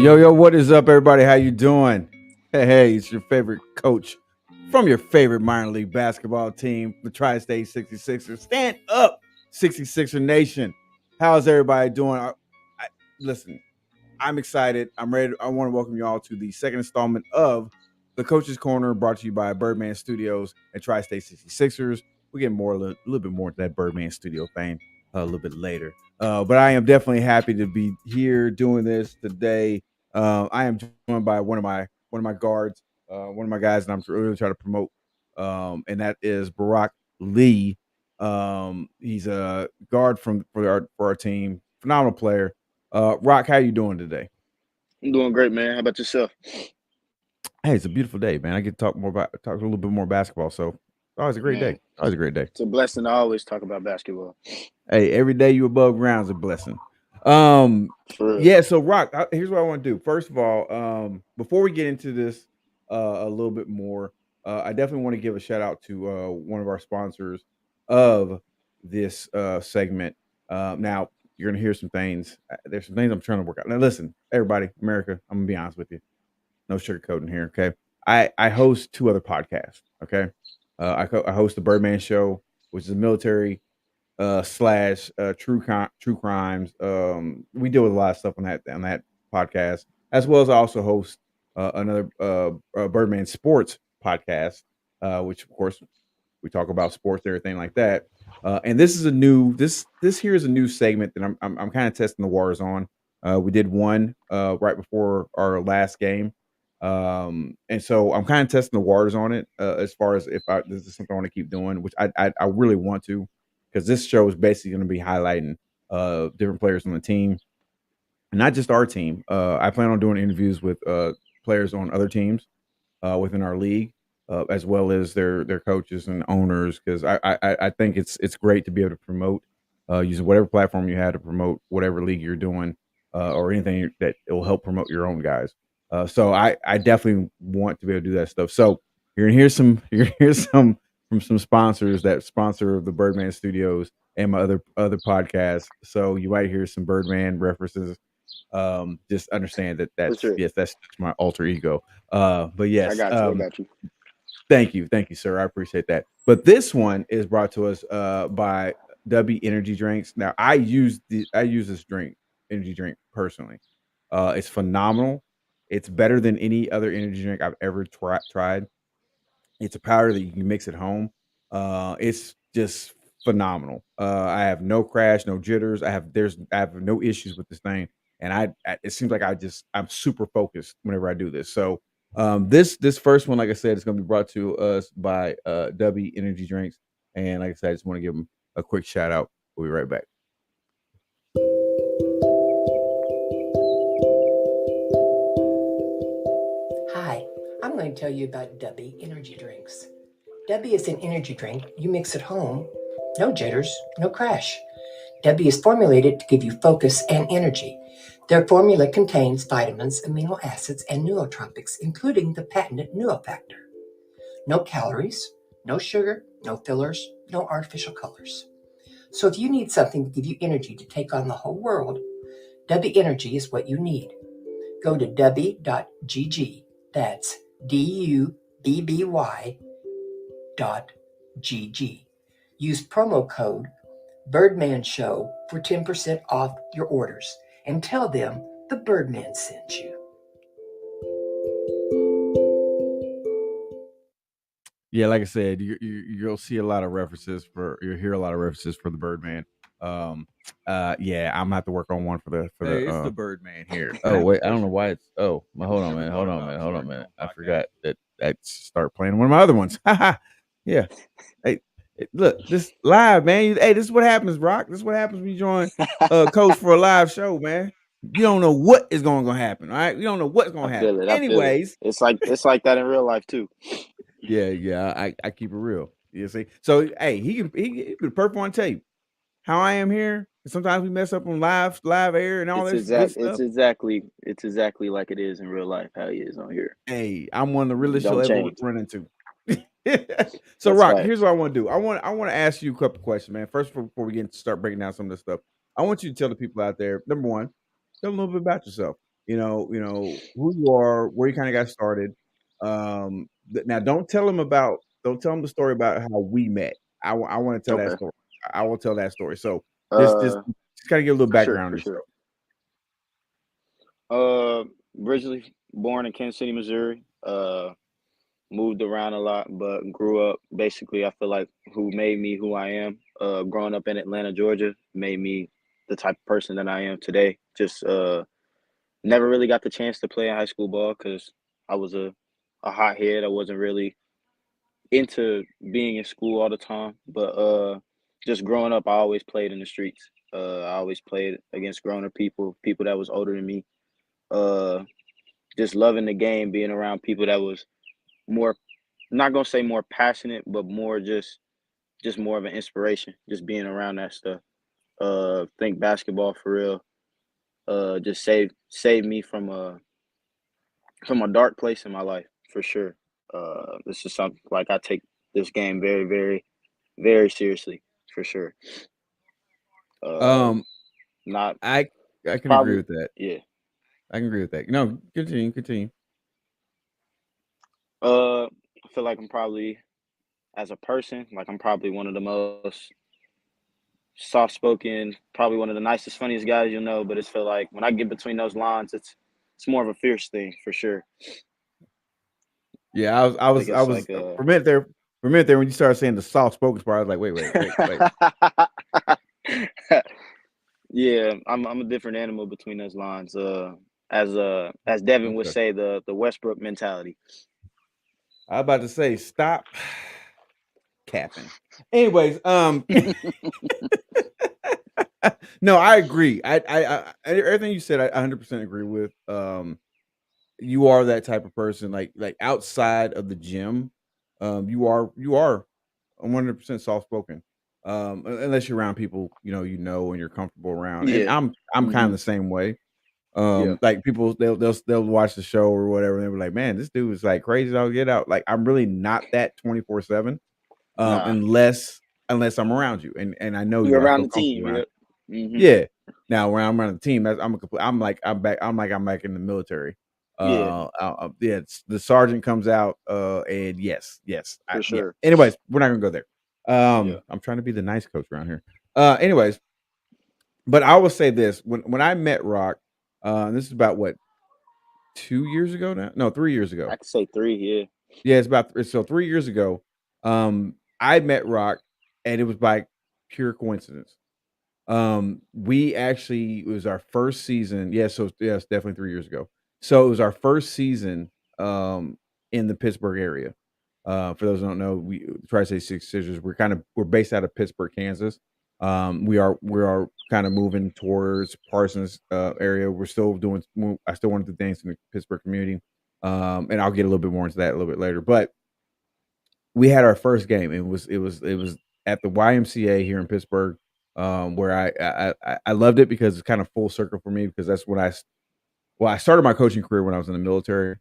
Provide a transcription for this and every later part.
Yo, what is up, everybody? How you doing? Hey, it's your favorite coach from your favorite minor league basketball team, the TriState 66ers. Stand up, 66er Nation. How's everybody doing? Listen, I'm excited. I'm ready. I want to welcome you all to the second installment of the Coach's Corner, brought to you by Birdman Studios and TriState 66ers. We get a little bit more into that Birdman Studio thing a little bit later. But I am definitely happy to be here doing this today. I am joined by one of my guards, one of my guys that I'm really trying to promote, and that is Barack Lee. He's a guard for our team, phenomenal player. Rock, how you doing today? I'm doing great, man. How about yourself? Hey, it's a beautiful day, man. I get to talk a little bit more basketball. So always a great day. Always a great day. It's a blessing to always talk about basketball. Hey, every day you above ground is a blessing. Yeah. So Rock, here's what I want to do. First of all, before we get into this a little bit more, I definitely want to give a shout out to one of our sponsors of this segment. Now you're gonna hear some things. There's some things I'm trying to work out. Now listen, everybody, America, I'm gonna be honest with you. No sugarcoating here, okay? I host two other podcasts, okay? I host the Birdman Show, which is a military slash true crimes. We deal with a lot of stuff on that podcast, as well as I also host another Birdman Sports podcast, which of course we talk about sports, everything like that. And this is this here is a new segment that I'm kind of testing the waters on. We did one right before our last game. And so I'm kind of testing the waters on it as far as if this is something I want to keep doing, which I really want to, because this show is basically going to be highlighting different players on the team, and not just our team. I plan on doing interviews with players on other teams within our league, as well as their coaches and owners, because I think it's great to be able to promote using whatever platform you have to promote whatever league you're doing, or anything that it will help promote your own guys. So I definitely want to be able to do that stuff. So you're gonna hear some from some sponsors that sponsor the Birdman Studios and my other podcasts. So you might hear some Birdman references. Just understand that's sure. Yes, that's just my alter ego. But yes, I got you. Thank you, sir. I appreciate that. But this one is brought to us by W Energy Drinks. Now I use this energy drink personally. It's phenomenal. It's better than any other energy drink I've ever tried. It's a powder that you can mix at home. It's just phenomenal. I have no crash, no jitters. I have no issues with this thing, and it seems like I'm super focused whenever I do this. So this first one, like I said, is going to be brought to us by W Energy Drinks, and like I said, I just want to give them a quick shout out. We'll be right back. Hi, going to tell you about Debbie energy drinks. Debbie is an energy drink you mix at home. No jitters, no crash. Debbie is formulated to give you focus and energy. Their formula contains vitamins, amino acids, and nootropics, including the patented Nuofactor. No calories, no sugar, no fillers, no artificial colors. So if you need something to give you energy to take on the whole world, Debbie Energy is what you need. Go to debbie.gg. That's DUBBY.gg. Use promo code Birdman Show for 10% off your orders and tell them the Birdman sent you. Yeah, like I said, you'll see a lot of references you'll hear a lot of references for the Birdman. Yeah, I'm gonna have to work on one for the It's the Birdman here. Oh wait, I don't know why it's. Oh, hold on a minute. I forgot that I start playing one of my other ones. Yeah. Hey, look, this live, man. Hey, this is what happens, Brock. This is what happens when you join Coach for a live show, man. You don't know what is going to happen, all right? You don't know what's going to happen. I feel it. Anyways, it's like that in real life too. Yeah. I keep it real. You see, so hey, he could perfect on tape. How I am here. Sometimes we mess up on live air and all this good stuff. It's exactly like it is in real life. How he is on here. Hey, I'm one of the realest Don't you'll ever change. run into. So, That's Rock, facts. here's what I want to do. I want to ask you a couple questions, man. First, before we start breaking down some of this stuff, I want you to tell the people out there. Number one, tell them a little bit about yourself. You know who you are, where you kind of got started. Now, don't tell them the story about how we met. I want to tell that Okay. story. I will tell that story. So, just kind of give a little background on yourself. Originally born in Kansas City, Missouri. Moved around a lot, but grew up. Basically, I feel like who made me who I am. Growing up in Atlanta, Georgia, made me the type of person that I am today. Just never really got the chance to play high school ball because I was a hothead. I wasn't really into being in school all the time, but just growing up, I always played in the streets. I always played against grown-up people that was older than me. Uh, just loving the game, being around people that was more, not gonna say more passionate, but more just more of an inspiration. Just being around that stuff. Think basketball for real. Just saved me from a dark place in my life for sure. This is something like I take this game very, very, very seriously for sure. Not I can agree probably with that. yeah. I can agree with that. No, continue. I feel like I'm probably as a person, like I'm probably one of the most soft spoken, probably one of the nicest, funniest guys you'll know. But it's feel like when I get between those lines, it's more of a fierce thing for sure. Yeah, I was Like for a minute there. For a minute there, when you started saying the soft spoken part, I was like, wait. Yeah, I'm a different animal between those lines. As Devin would Okay. say, the Westbrook mentality. I was about to say stop capping. Anyways, no, I agree. I everything you said, I 100% agree with. You are that type of person, like outside of the gym, you are 100% soft spoken. Unless you're around people and you're comfortable around. And Yeah. I'm kind of the same way. Yeah. Like people they'll watch the show or whatever, and they'll be like, man, this dude is like crazy. I'll get out. Like I'm really not that 24/7. Nah. Unless I'm around you and I know You're you, I around feel the comfortable team. around. Yep. Mm-hmm. Yeah. Now when I'm around the team, I'm back in the military. Yeah, Yeah, the sergeant comes out, and yes, for yeah. sure. Anyways, we're not gonna go there. Yeah. I'm trying to be the nice coach around here. Anyways, but I will say this: when I met Rock, this is about what 2 years ago now? No, 3 years ago. I could say 3. Yeah. Yeah, it's about so 3 years ago. I met Rock, and it was by pure coincidence. We actually it was our first season. Yeah, so yeah, it's definitely 3 years ago. So it was our first season in the Pittsburgh area. For those who don't know, we TriState 66ers. We're based out of Pittsburgh, Kansas. We are kind of moving towards Parsons area. We're still doing. I still want to do things in the Pittsburgh community. And I'll get a little bit more into that a little bit later. But we had our first game. It was at the YMCA here in Pittsburgh, where I loved it because it's kind of full circle for me because that's when I started my coaching career when I was in the military.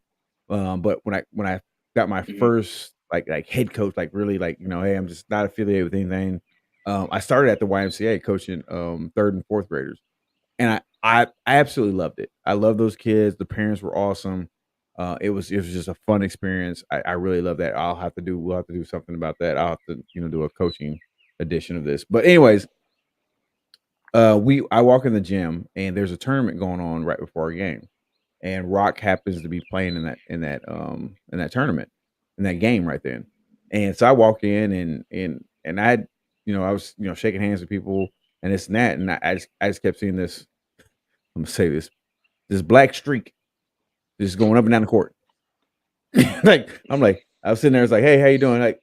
But when I got my Mhm. first like head coach, like really like hey, I'm just not affiliated with anything. I started at the YMCA coaching third and fourth graders, and I absolutely loved it. I love those kids. The parents were awesome. It was just a fun experience. I really love that. We'll have to do something about that. I'll have to do a coaching edition of this. But anyways, I walk in the gym and there's a tournament going on right before our game, and Rock happens to be playing in that tournament, in that game right then. And so I walk in and I was shaking hands with people and this and that, and I just kept seeing this. I'm gonna say this black streak just going up and down the court. I was sitting there, it's like, hey, how you doing? Like,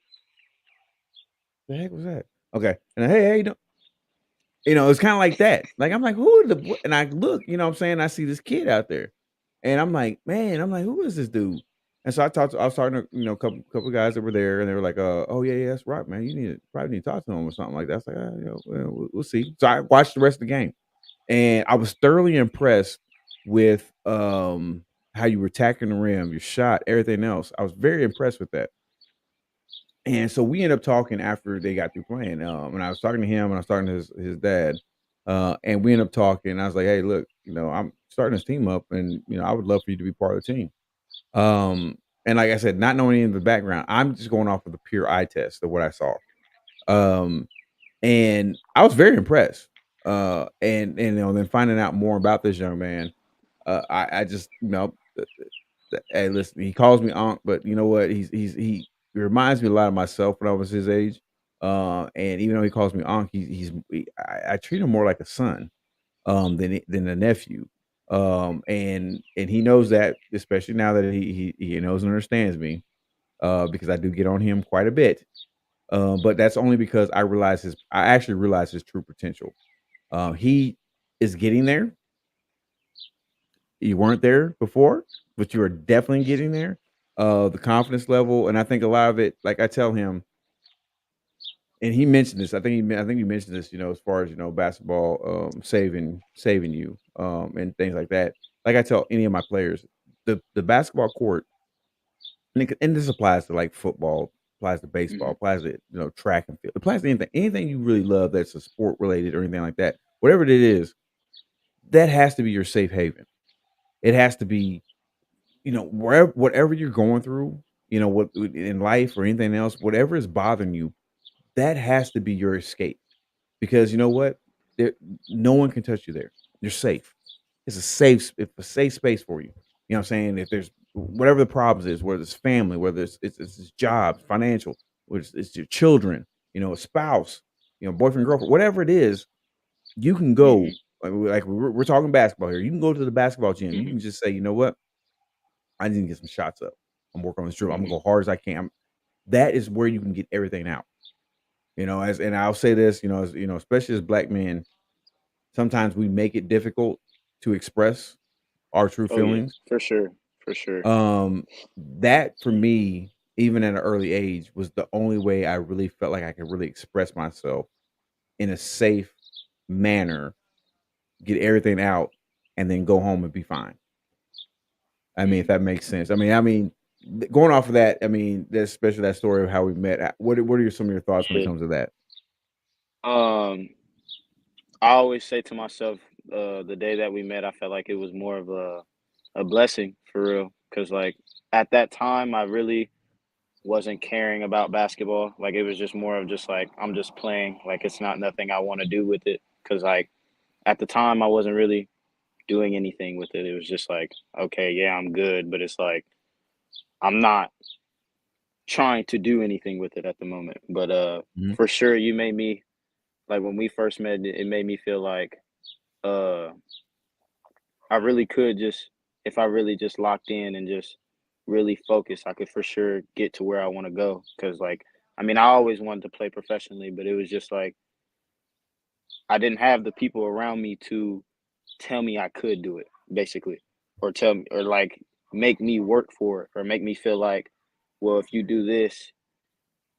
the heck was that? Okay, and hey, how you doing? It's kind of like that. Like I'm like, and I look, what I'm saying, I see this kid out there, and I'm like, man, I'm like, who is this dude? And so I was talking to a couple guys that were there, and they were like, oh yeah, that's right, man. Probably need to talk to him or something like that. I was like, well, we'll see. So I watched the rest of the game, and I was thoroughly impressed with how you were attacking the rim, your shot, everything else. I was very impressed with that. And so we ended up talking after they got through playing. And I was talking to him and I was talking to his dad. And we ended up talking. And I was like, hey, look, I'm starting this team up and I would love for you to be part of the team. Um, and like I said, not knowing any of the background, I'm just going off of the pure eye test of what I saw. Um, and I was very impressed. And then finding out more about this young man, I just hey, listen, he calls me Unc, but you know what? He reminds me a lot of myself when I was his age. And even though he calls me Unc, I treat him more like a son than a nephew. And he knows that, especially now that he knows and understands me, because I do get on him quite a bit. But that's only because I actually realize his true potential. He is getting there. You weren't there before, but you are definitely getting there. The confidence level, and I think a lot of it, like I tell him, and he mentioned this. I think you mentioned this. As far as basketball, saving you, and things like that. Like I tell any of my players, the basketball court, and this applies to like football, applies to baseball, Mhm. applies to track and field, applies to anything you really love that's a sport related or anything like that. Whatever it is, that has to be your safe haven. It has to be wherever whatever you're going through, what in life or anything else, whatever is bothering you, that has to be your escape. Because you know what? There, no one can touch you there. You're safe. It's a safe space for you. You know what I'm saying? If there's whatever the problems is, whether it's family, whether it's job, financial, whether it's your children, a spouse, boyfriend, girlfriend, whatever it is, you can go. Mhm. We're talking basketball here. You can go to the basketball gym. You Mhm. can just say, you know what? I need to get some shots up. I'm working on this drill. I'm gonna Mhm. go hard as I can. That is where you can get everything out. And I'll say this, especially as black men, sometimes we make it difficult to express our true Oh yeah, feelings. for sure, for sure. That for me, even at an early age, was the only way I really felt like I could really express myself in a safe manner, get everything out, and then go home and be fine. I mean, if Mhm. that makes sense. Going off of that, that's especially that story of how we met. What are some of your thoughts when it Yeah. comes to that? Um, I always say to myself, the day that we met, I felt like it was more of a blessing for real. Cause like at that time, I really wasn't caring about basketball. Like it was just more of just like I'm just playing. Like it's not nothing I want to do with it. Cause like at the time, I wasn't really doing anything with it. It was just like, okay, yeah, I'm good, but it's like I'm not trying to do anything with it at the moment. But Mhm. for sure, you made me like when we first met. It made me feel like uh I really could just if I really just locked in and just really focused, I could for sure get to where I want to go. Cause like I mean, I always wanted to play professionally, but it was just like I didn't have the people around me to tell me I could do it, basically, or tell me or like. make me work for it or make me feel like, well, if you do this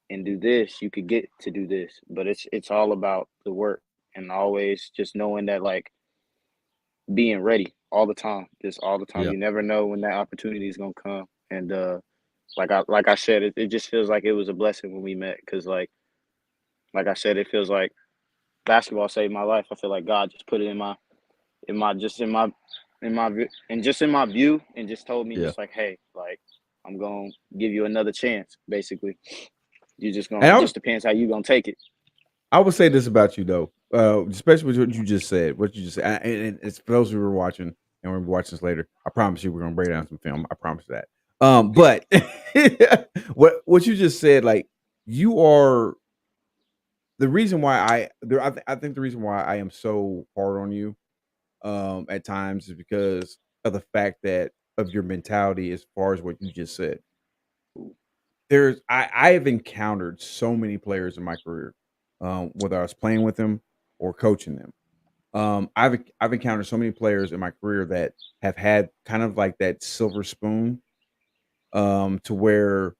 and do this, you could get to do this. But it's all about the work and always just knowing that like being ready all the time, just all the time. Yeah. You never know when that opportunity is gonna come. And like I said, it just feels like it was a blessing when we met because like I said, it feels like basketball saved my life. I feel like God just put it in my view and just told me Yeah. just like, hey, like I'm gonna give you another chance, basically. You just And gonna just depends how you gonna take it. I would say this about you though, especially with what you just said. What you just said, and it's for those who were watching and we're watching this later. I promise you, we're gonna break down some film. I promise that. But what you just said, like you are the reason why I think the reason why I am so hard on you, at times is because of the fact that of your mentality as far as what you just said. I have encountered so many players in my career, whether I was playing with them or coaching them. I've encountered so many players in my career that have had kind of like that silver spoon, to where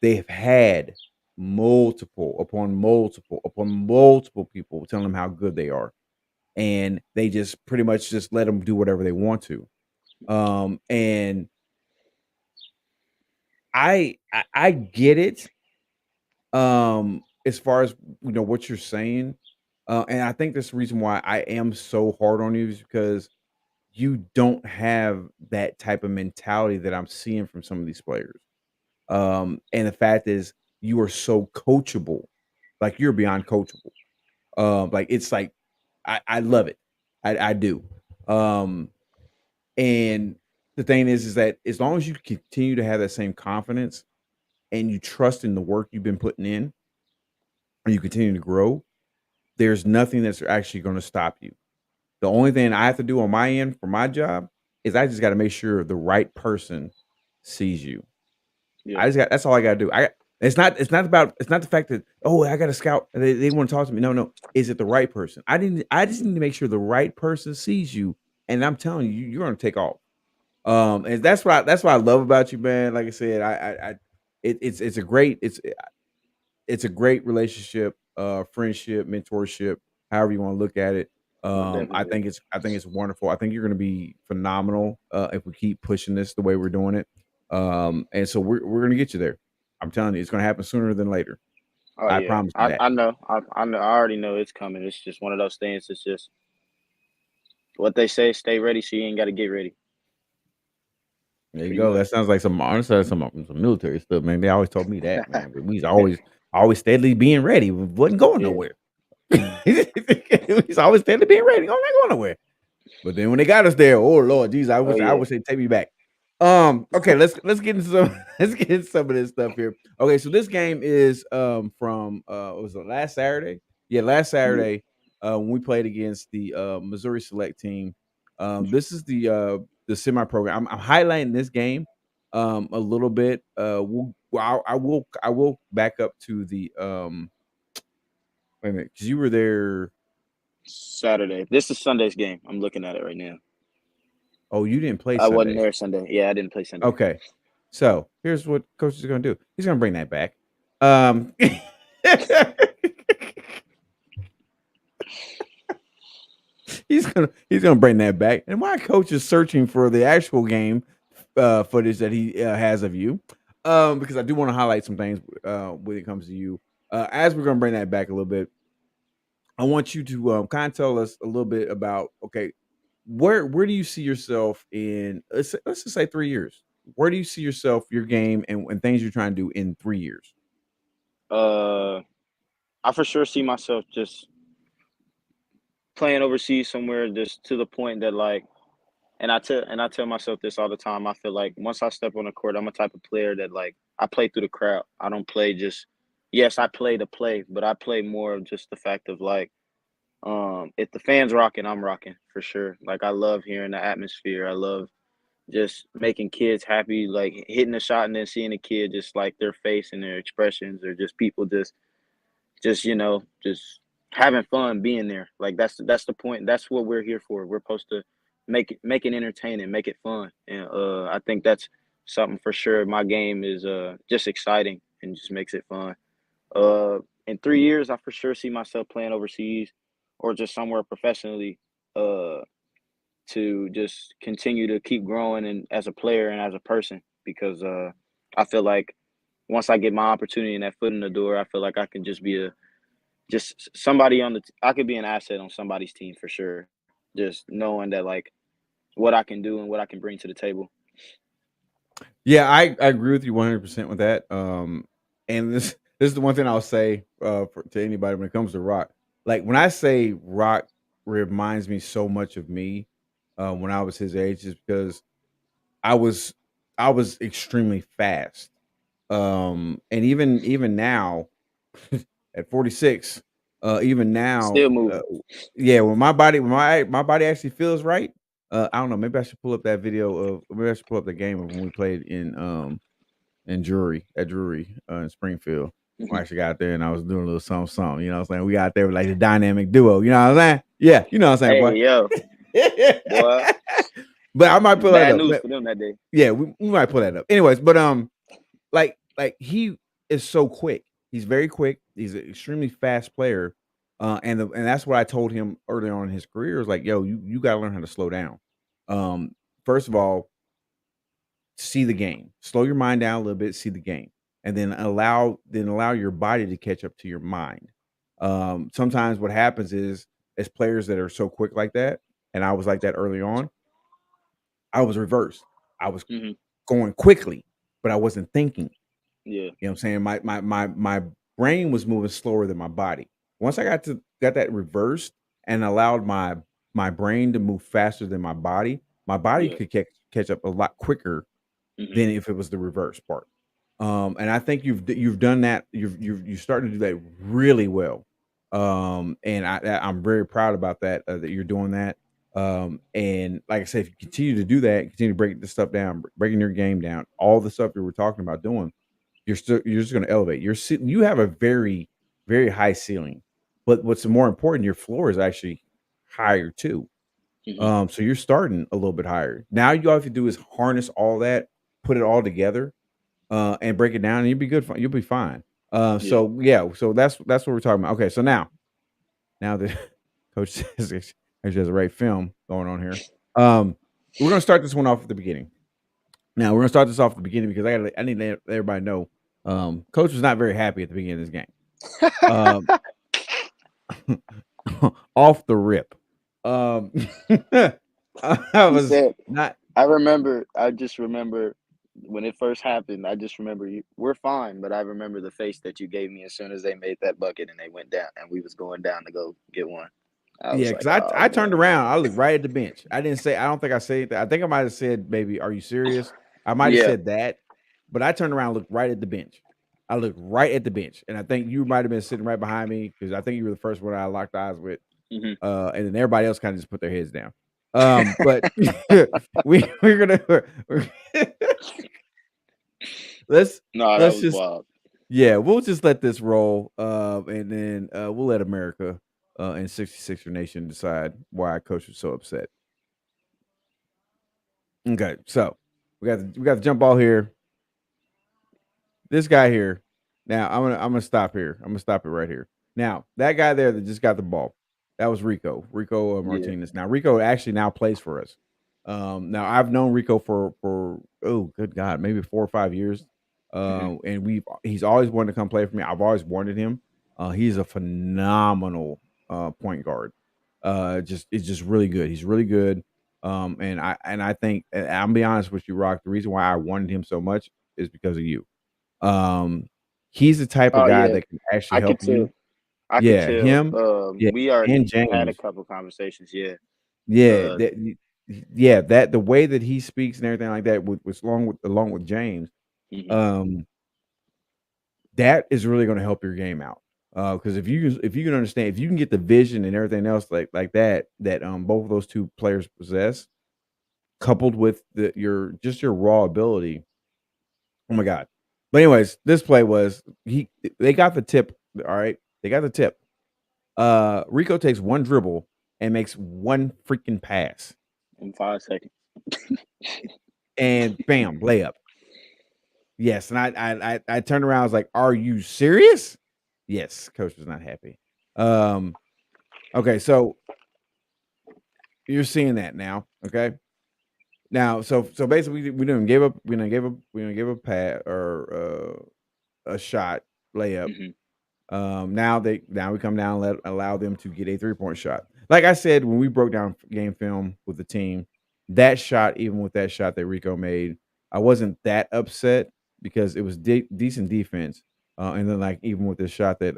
they have had multiple upon multiple upon multiple people telling them how good they are, and they just pretty much just let them do whatever they want to. And I get it, as far as what you're saying, and I think that's the reason why I am so hard on you is because you don't have that type of mentality that I'm seeing from some of these players. And the fact is, you are so coachable, like you're beyond coachable. Like it's like I love it, I do. Um, and the thing is that as long as you continue to have that same confidence and you trust in the work you've been putting in, and you continue to grow, there's nothing that's actually going to stop you. The only thing I have to do on my end for my job is I just got to make sure the right person sees you. Yeah, I just got that's all I got to do. It's not the fact that I got a scout and they want to talk to me. No. Is it the right person? I just need to make sure the right person sees you, and I'm telling you, you're going to take off. And that's what I love about you, man. Like I said, it's a great it's a great relationship, friendship, mentorship, however you want to look at it. no, I definitely. think it's wonderful. I think you're going to be phenomenal, if we keep pushing this the way we're doing it. And so we're going to get you there. I'm telling you, it's going to happen sooner than later. Oh I yeah, promise you that. I know, I know, I already know it's coming. It's just one of those things. It's just what they say: stay ready, so you ain't got to get ready. There you Pretty go. That much. sounds like some military stuff, man. They always told me that, man. But we always steadily being ready. We wasn't going Yeah, nowhere. He's always steadily being ready. I'm not going nowhere. But then when they got us there, oh Lord, Jesus, oh I yeah. wish they'd take me back. Okay, let's get into some let's get into some of this stuff here. Okay, so this game is from was it last Saturday? Yeah, last Yeah. Saturday, when we played against the Missouri Select team. This is the semi program. I'm highlighting this game a little bit. I will back up to the wait a minute, because you were there. Saturday. This is Sunday's game. I'm looking at it right now. Oh, you didn't play I wasn't Sunday. there Sunday. Yeah, I didn't play Sunday. Okay. So here's what coach is going to do. He's going to bring that back. Um, he's gonna bring that back. And while coach is searching for the actual game footage that he has of you, because I do want to highlight some things when it comes to you. As we're gonna bring that back a little bit, I want you to kind of tell us a little bit about where do you see yourself in let's just say 3 years. Where do you see yourself, your game, and things you're trying to do in 3 years? Uh, I for sure see myself just playing overseas somewhere, just to the point that like, and I tell myself this all the time. I feel like once I step on the court, I'm a type of player that like I play through the crowd. I don't play just. Yes, I play to play, but I play more of just the fact of like, if the fans rocking, I'm rocking for sure. Like I love hearing the atmosphere. I love just making kids happy, like hitting a shot and then seeing a kid just like their face and their expressions, or just people just just having fun being there. Like that's the point. That's what we're here for. We're supposed to make it entertaining, make it fun, and I think that's something for sure. My game is just exciting and just makes it fun. Uh, in 3 years, I for sure see myself playing overseas or just somewhere professionally. Uh, to just continue to keep growing and as a player and as a person because I feel like once I get my opportunity and that foot in the door, I feel like I can just be just somebody I could be an asset on somebody's team for sure. Just knowing that like what I can do and what I can bring to the table. Yeah, I agree with you 100% with that. And this is the one thing I'll say to anybody when it comes to Rock. Like when I say Rock reminds me so much of me when I was his age, is because I was I was extremely fast. And even now at 46, even now, Still moving. yeah, when my body actually feels right. I don't know. Maybe I should pull up that video of. Maybe I should pull up the game of when we played in Drury in Springfield. I Mhm. actually got there and I was doing a little something, something. You know what I'm saying? We got there with like the dynamic duo. You know what I'm saying? Yeah, you know what I'm saying, Hey boy. yo, boy, But I might it's pull that bad up. news for them that day. Yeah, we might pull that up. Anyways, but like he is so quick. He's very quick. He's an extremely fast player. And that's what I told him early on in his career is like, yo, you gotta learn how to slow down. Um, First of all, see the game. Slow your mind down a little bit, see the game. And then allow your body to catch up to your mind. Sometimes what happens is as players that are so quick like that, and I was like that early on, I was reversed. I was Hmm. going quickly, but I wasn't thinking. Yeah, You know what I'm saying? My brain was moving slower than my body. Once I got that reversed and allowed my brain to move faster than my body yeah. could catch up a lot quicker Hmm. than if it was the reverse part. And I think you've done that. You started to do that really well. And I'm very proud about that that you're doing that. And like I said, if you continue to do that, continue to break this stuff down, breaking your game down, all the stuff you were talking about doing, you're just going to elevate. You have a very very high ceiling, but what's more important, your floor is actually higher too. Hmm. So you're starting a little bit higher. Now you all have to do is harness all that, put it all together, and break it down, and you'll be good. You'll be fine. Yeah. So yeah, so that's what we're talking about. Okay, so now that Coach says there's just a right film going on here, we're gonna start this one off at the beginning. Now we're gonna start this off at the beginning because I need to let everybody know. Coach was not very happy at the beginning of this game. Um, Off the rip. Um, I He was said, not. I remember, I just remember when it first happened, I just remember we're fine, but I remember the face that you gave me as soon as they made that bucket and they went down and we was going down to go get one. I Yeah, was because like, I oh turned boy. around. I looked right at the bench. I didn't say. I don't think I said that. I think I might have said maybe, "Are you serious?" I might have Yeah. said that, but I turned around, and looked right at the bench. I looked right at the bench, and I think you might have been sitting right behind me because I think you were the first one I locked eyes with. Hmm. And then everybody else kind of just put their heads down. But we're gonna let's No, that let's was just wild. yeah, we'll just let this roll, and then we'll let America and 66er Nation decide why Coach was so upset. Okay, so we got the jump ball here. This guy here. Now I'm gonna stop here. I'm gonna stop it right here. Now that guy there that just got the ball, that was Rico Yeah. Martinez. Now Rico actually now plays for us. Now I've known Rico for oh good God, maybe 4 or 5 years. Hmm. And he's always wanted to come play for me. I've always wanted him. He's a phenomenal point guard. Just it's just really good. He's really good. And I think, and I'm be honest with you, Rock. The reason why I wanted him so much is because of you. Um, he's the type of Oh guy yeah. that can actually I could help tell. you. I could Yeah, tell. him. Yeah, We and already had a James. couple conversations. Yeah. Yeah, Uh. yeah, that the way that he speaks and everything like that with along with James, Hmm. um, that is really going to help your game out. Because if you can understand, if you can get the vision and everything else like that both of those two players possess, coupled with your raw ability. Oh my god. But anyways, this play was they got the tip. All right. They got the tip. Rico takes one dribble and makes one freaking pass. In 5 seconds. And bam, layup. Yes, and I turned around. I was like, "Are you serious?" Yes, coach was not happy. Okay, so you're seeing that now. Okay, now so basically we didn't give up. We didn't give a pat or a shot layup. Now we come down and allow them to get a 3-point shot. Like I said, when we broke down game film with the team, that shot, even with that shot that Rico made, I wasn't that upset because it was decent defense. And then like even with this shot that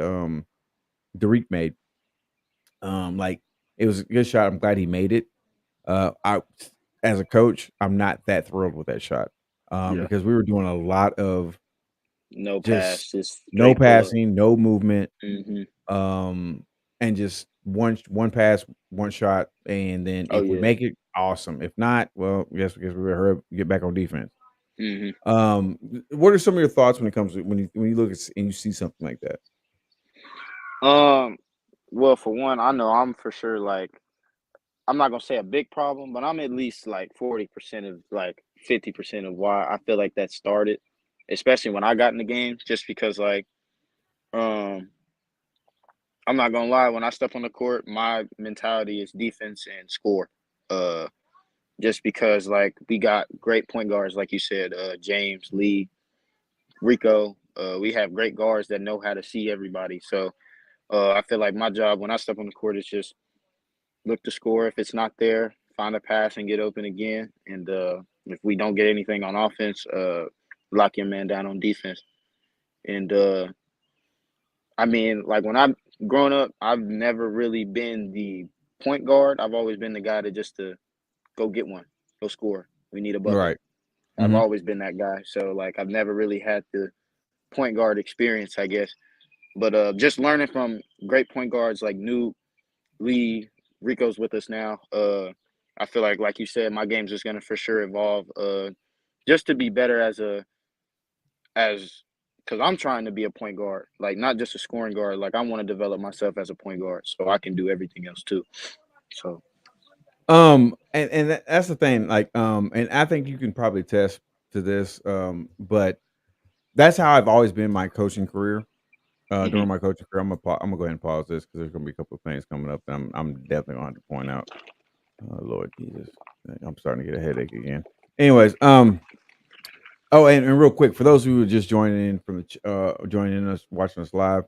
Derek made, like it was a good shot. I'm glad he made it. I as a coach, I'm not that thrilled with that shot. Because we were doing a lot of No just pass, just no straight pull up. passing, no movement. Mm-hmm. And just one pass, one shot, and then if we make it, awesome. If not, well, yes, because we hurry up, get back on defense. What are some of your thoughts when it comes to when you look at and you see something like that? Well, for one, I know I'm for sure like I'm not gonna say a big problem, but I'm at least like 40% of like 50% of why I feel like that started, especially when I got in the game, just because like um I'm not gonna lie, when I step on the court, my mentality is defense and score. Uh just because like we got great point guards, like you said, James, Lee, Rico. We have great guards that know how to see everybody. So I feel like my job when I step on the court is just look to score. If it's not there, find a pass and get open again. And if we don't get anything on offense, lock your man down on defense. And I mean, like when I've grown up, I've never really been the point guard. I've always been the guy to just to go get one, go score. We need a bucket. Right. I've always been that guy. So like I've never really had the point guard experience, I guess. But just learning from great point guards like Newt, Lee, Rico's with us now. I feel like you said, my game's just gonna for sure evolve. Just to be better as because I'm trying to be a point guard, like not just a scoring guard. Like I want to develop myself as a point guard, so I can do everything else too. So And that's the thing, like, and I think you can probably attest to this, but that's how I've always been my coaching career. During my coaching career, I'm gonna go ahead and pause this because there's gonna be a couple of things coming up that I'm definitely gonna have to point out. Lord Jesus, I'm starting to get a headache again. Anyways, oh, and real quick for those who are just joining in from the joining us, watching us live,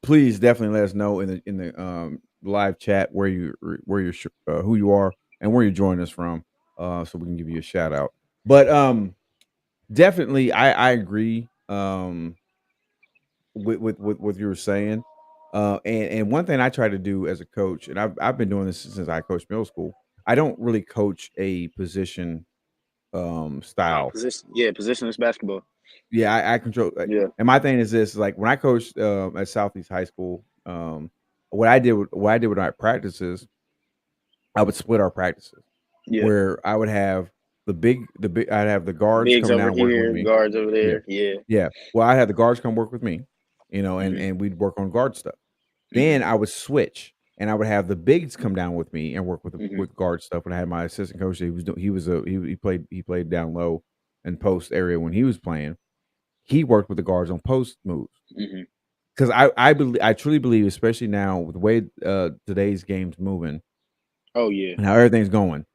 please definitely let us know in the live chat where you're who you are and where you're joining us from, so we can give you a shout out. But definitely, I agree with what you were saying. And one thing I try to do as a coach, and I've been doing this since I coached middle school. I don't really coach a position style. positionless basketball. Yeah, I control. Yeah. And my thing is this: like when I coached at Southeast High School, what I did with our practices, I would split our practices Yeah. where I would have I'd have the guards Bigs come over down working with here, me. guards over Yeah, there. Yeah. yeah. Well, I had the guards come work with me, and we'd work on guard stuff. Then I would switch, and I would have the bigs come down with me and work with guard stuff. And I had my assistant coach. He played down low and post area when he was playing. He worked with the guards on post moves because I truly believe, especially now with the way today's game's moving. Oh yeah. And how everything's going,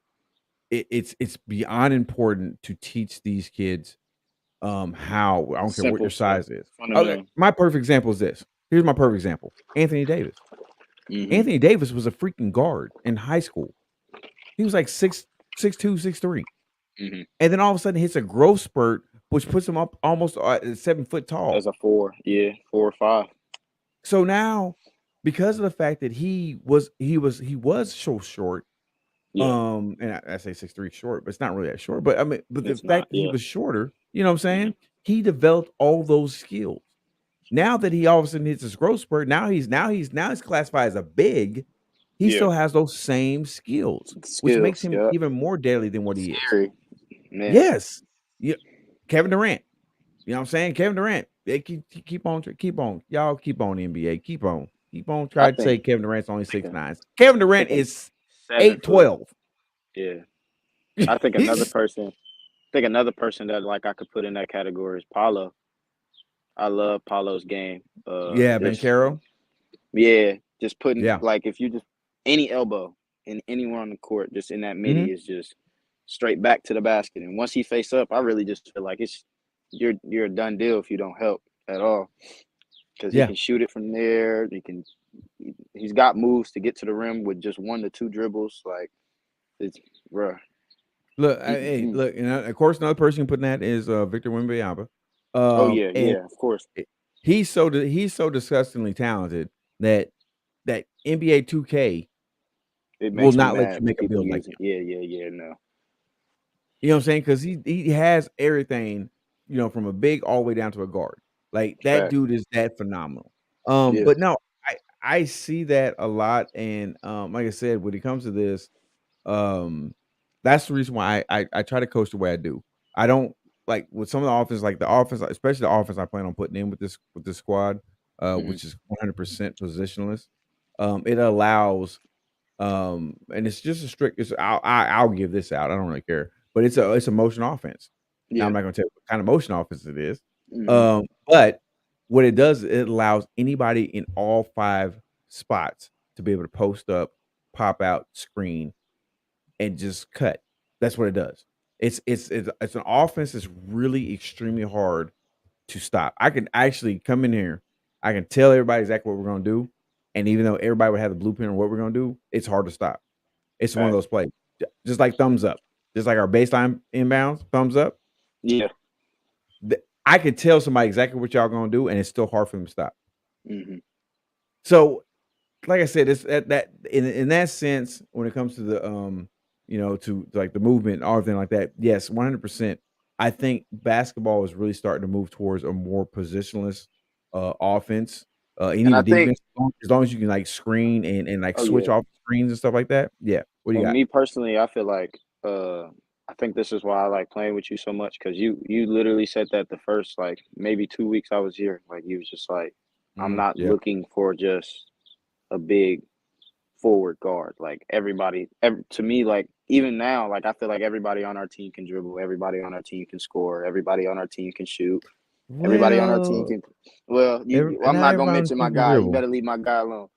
it's beyond important to teach these kids how. I don't care what your size is. Okay, my perfect example is this. Here's my perfect example: Anthony Davis. Anthony Davis was a freaking guard in high school. He was like 6'2", 6'3", and then all of a sudden hits a growth spurt, which puts him up almost 7 foot tall as a 4, 4 or 5. So now, because of the fact that he was so short, and I say 6'3" short, but it's not really that short. But I mean, but the fact that he was shorter, you know what I'm saying? He developed all those skills. Now that he all of a sudden hits his growth spurt, now he's classified as a big. He still has those same skills, which makes him even more deadly than what he is. Man. Yes, yeah. Kevin Durant. You know what I'm saying? Kevin Durant. They keep on. Y'all keep on NBA. Keep on. Trying to say Kevin Durant's only 6'9". Kevin Durant is 8'12". Yeah. I think another person. Another person that like I could put in that category is Paulo. I love Paulo's game. Yeah, Just Bankero. yeah, just putting Yeah. like if you just any elbow in anywhere on the court, just in that Hmm. midi is just straight back to the basket. And once he face up, I really just feel like it's you're a done deal if you don't help at all because he Yeah. can shoot it from there. He's got moves to get to the rim with just 1 to 2 dribbles. Like it's bruh. Look, hey, Mm-mm. look, and of course, another person putting that is Victor Wembanyama. Oh yeah, And yeah, of course. he's so disgustingly talented that NBA 2K It will makes me not let mad you when make a people build like use him. it. Yeah, yeah, yeah. No, You know what I'm saying? Because he has everything, from a big all the way down to a guard. Like that fact. dude is that phenomenal. Yeah. But no, I see that a lot, and like I said, when it comes to this, um, that's the reason why I try to coach the way I do. I don't like with some of the offense, like the offense, especially the offense I plan on putting in with this squad, Hmm. which is 100% positionless. It allows and it's just a strict. I'll give this out. I don't really care, but it's a motion offense. Now Yeah. I'm not going to tell you what kind of motion offense it is, Hmm. but what it does, it allows anybody in all 5 spots to be able to post up, pop out, screen, and just cut. That's what it does. It's an offense that's really extremely hard to stop. I can actually come in here. I can tell everybody exactly what we're going to do, and even though everybody would have the blueprint of what we're going to do, it's hard to stop. It's one of Fact. those plays, just like thumbs up, just like our baseline inbounds, thumbs up. Yeah. I could tell somebody exactly what y'all gonna do, and it's still hard for them to stop. Hmm. So, like I said, it's that in that sense, when it comes to the to like the movement, all everything like that. Yes, 100%. I think basketball is really starting to move towards a more positionless offense, and And I even think, defense. As long as you can like screen and like oh switch yeah. off screens and stuff like that. Yeah. What do you Well, got? me personally, I feel like I think this is why I like playing with you so much because you literally said that the first like maybe 2 weeks I was here. Like you was just like, I'm not Yeah. looking for just a big forward guard. Like to me, like even now, like I feel like everybody on our team can dribble, everybody on our team can score, everybody on our team can shoot, everybody on our team Well, can. Well, I'm not not gonna everybody on the mention my team can guy. You dribble. better leave my guy alone.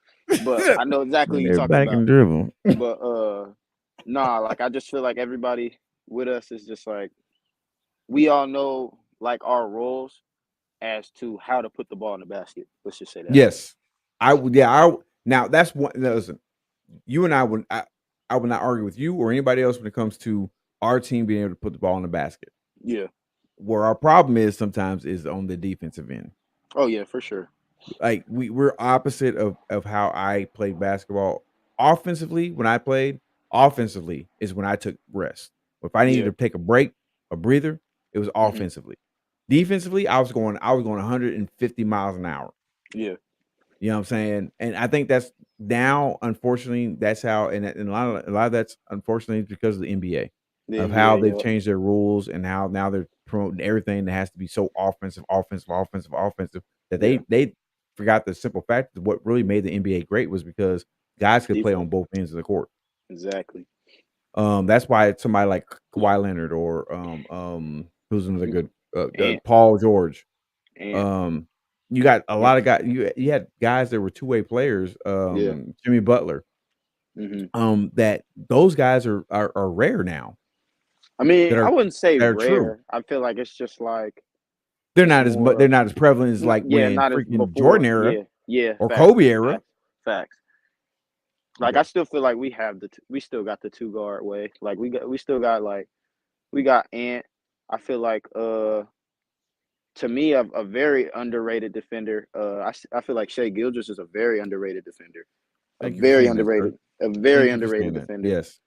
But I know exactly Not who you're talking everybody about. can dribble. But nah, like I just feel like everybody with us is just like we all know like our roles as to how to put the ball in the basket. Let's just say that. Yes. I would yeah, now that's one listen, you and I would not argue with you or anybody else when it comes to our team being able to put the ball in the basket. Yeah. Where our problem is sometimes is on the defensive end. Oh yeah, for sure. Like we're opposite of how I played basketball. Offensively, when I played, offensively is when I took rest. If I needed Yeah. to take a break, a breather, it was Hmm. offensively. Defensively, I was going 150 miles an hour. Yeah. You know what I'm saying? And I think that's now, unfortunately, that's how, and a lot of that's unfortunately because of the NBA, The of how NBA. they've Yeah. changed their rules and how now they're promoting everything that has to be so offensive, offensive, offensive, offensive that Yeah. they forgot the simple fact that what really made the NBA great was because guys could play on Defense. both ends of the court. Exactly. That's why somebody like Kawhi Leonard or who's another good And Paul George. and um, you got a yeah. lot of guys. You had guys that were two-way players. Yeah. Jimmy Butler. Hmm. That those guys are rare now. I mean, That I are wouldn't say that are true. rare. I feel like it's just like They're it's not as much. They're more. not as prevalent as like Yeah, when not as freaking Jordan before. era Yeah. Yeah. or Facts. Kobe era. Facts. Facts. Like Yeah. I still feel like we have we still got the two guard way. Like we still got like we got Ant. I feel like to me a very underrated defender. I feel like Shea Gilgeous is a very underrated defender. Thank you for saying that, sir. A very Thank you for underrated saying that. defender. Yes,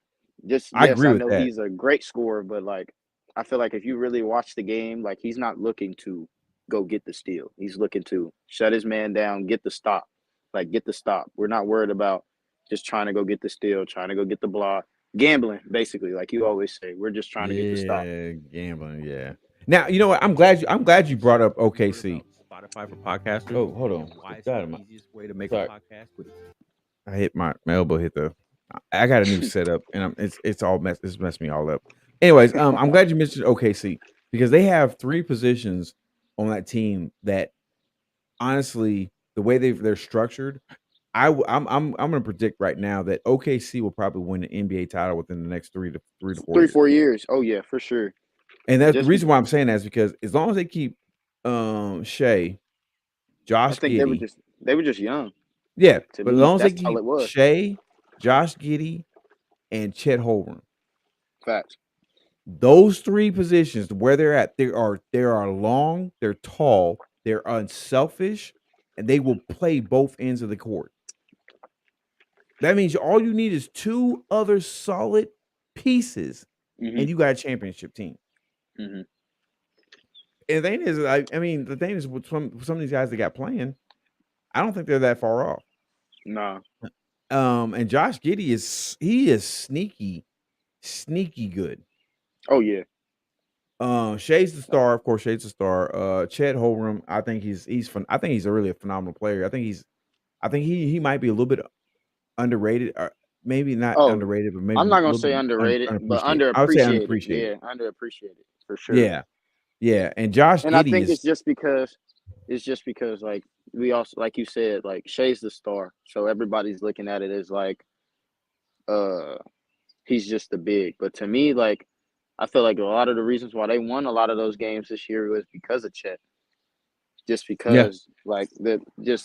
Just I yes, agree I with know that. he's a great scorer, but like I feel like if you really watch the game, like he's not looking to go get the steal. He's looking to shut his man down, get the stop. Like get the stop. We're not worried about just trying to go get the steal, trying to go get the block. Gambling, basically, like you always say. We're just trying to get the stop. Yeah, gambling. Yeah. Now you know what? I'm glad you brought up OKC. Spotify for podcasters. Oh, hold on. And why It's it's the got him. easiest way to make Sorry. a podcast with I hit my elbow hit the I got a new setup, and it's messed me all up. Anyways, I'm glad you mentioned OKC because they have 3 positions on that team that honestly, the way they're structured, I'm gonna predict right now that OKC will probably win the NBA title within the next 3 to 4 3, years. 4 years. Oh yeah, for sure. And that's the Just reason be, why I'm saying that is because as long as they keep Shea, I Josh think Giddey, they were just young. yeah, To but as me, long as they that's all keep it was. Shea, Josh Giddey, and Chet Holmgren, Facts. those 3 positions where they're at, they are long, they're tall, they're unselfish, and they will play both ends of the court. That means all you need is 2 other solid pieces, Mhm. and you got a championship team. Mhm. And the thing is, I mean, the thing is with some of these guys that got playing, I don't think they're that far off. Nah. And Josh Giddey is sneaky good. Oh yeah. Shay's the star, of course. Shay's the star. Chet Holmgren, I think I think he's really a phenomenal player. I think he might be a little bit underrated, or maybe not Oh, underrated, but maybe I'm a not gonna little say bit underrated, but unappreciated. I would say underappreciated. unappreciated. Yeah, underappreciated for sure. Yeah, yeah. And Josh And I Giddey think is it's just because like we also like you said, like Shay's the star. So everybody's looking at it as like uh he's just the big. But to me, like I feel like a lot of the reasons why they won a lot of those games this year was because of Chet. Just yeah, because like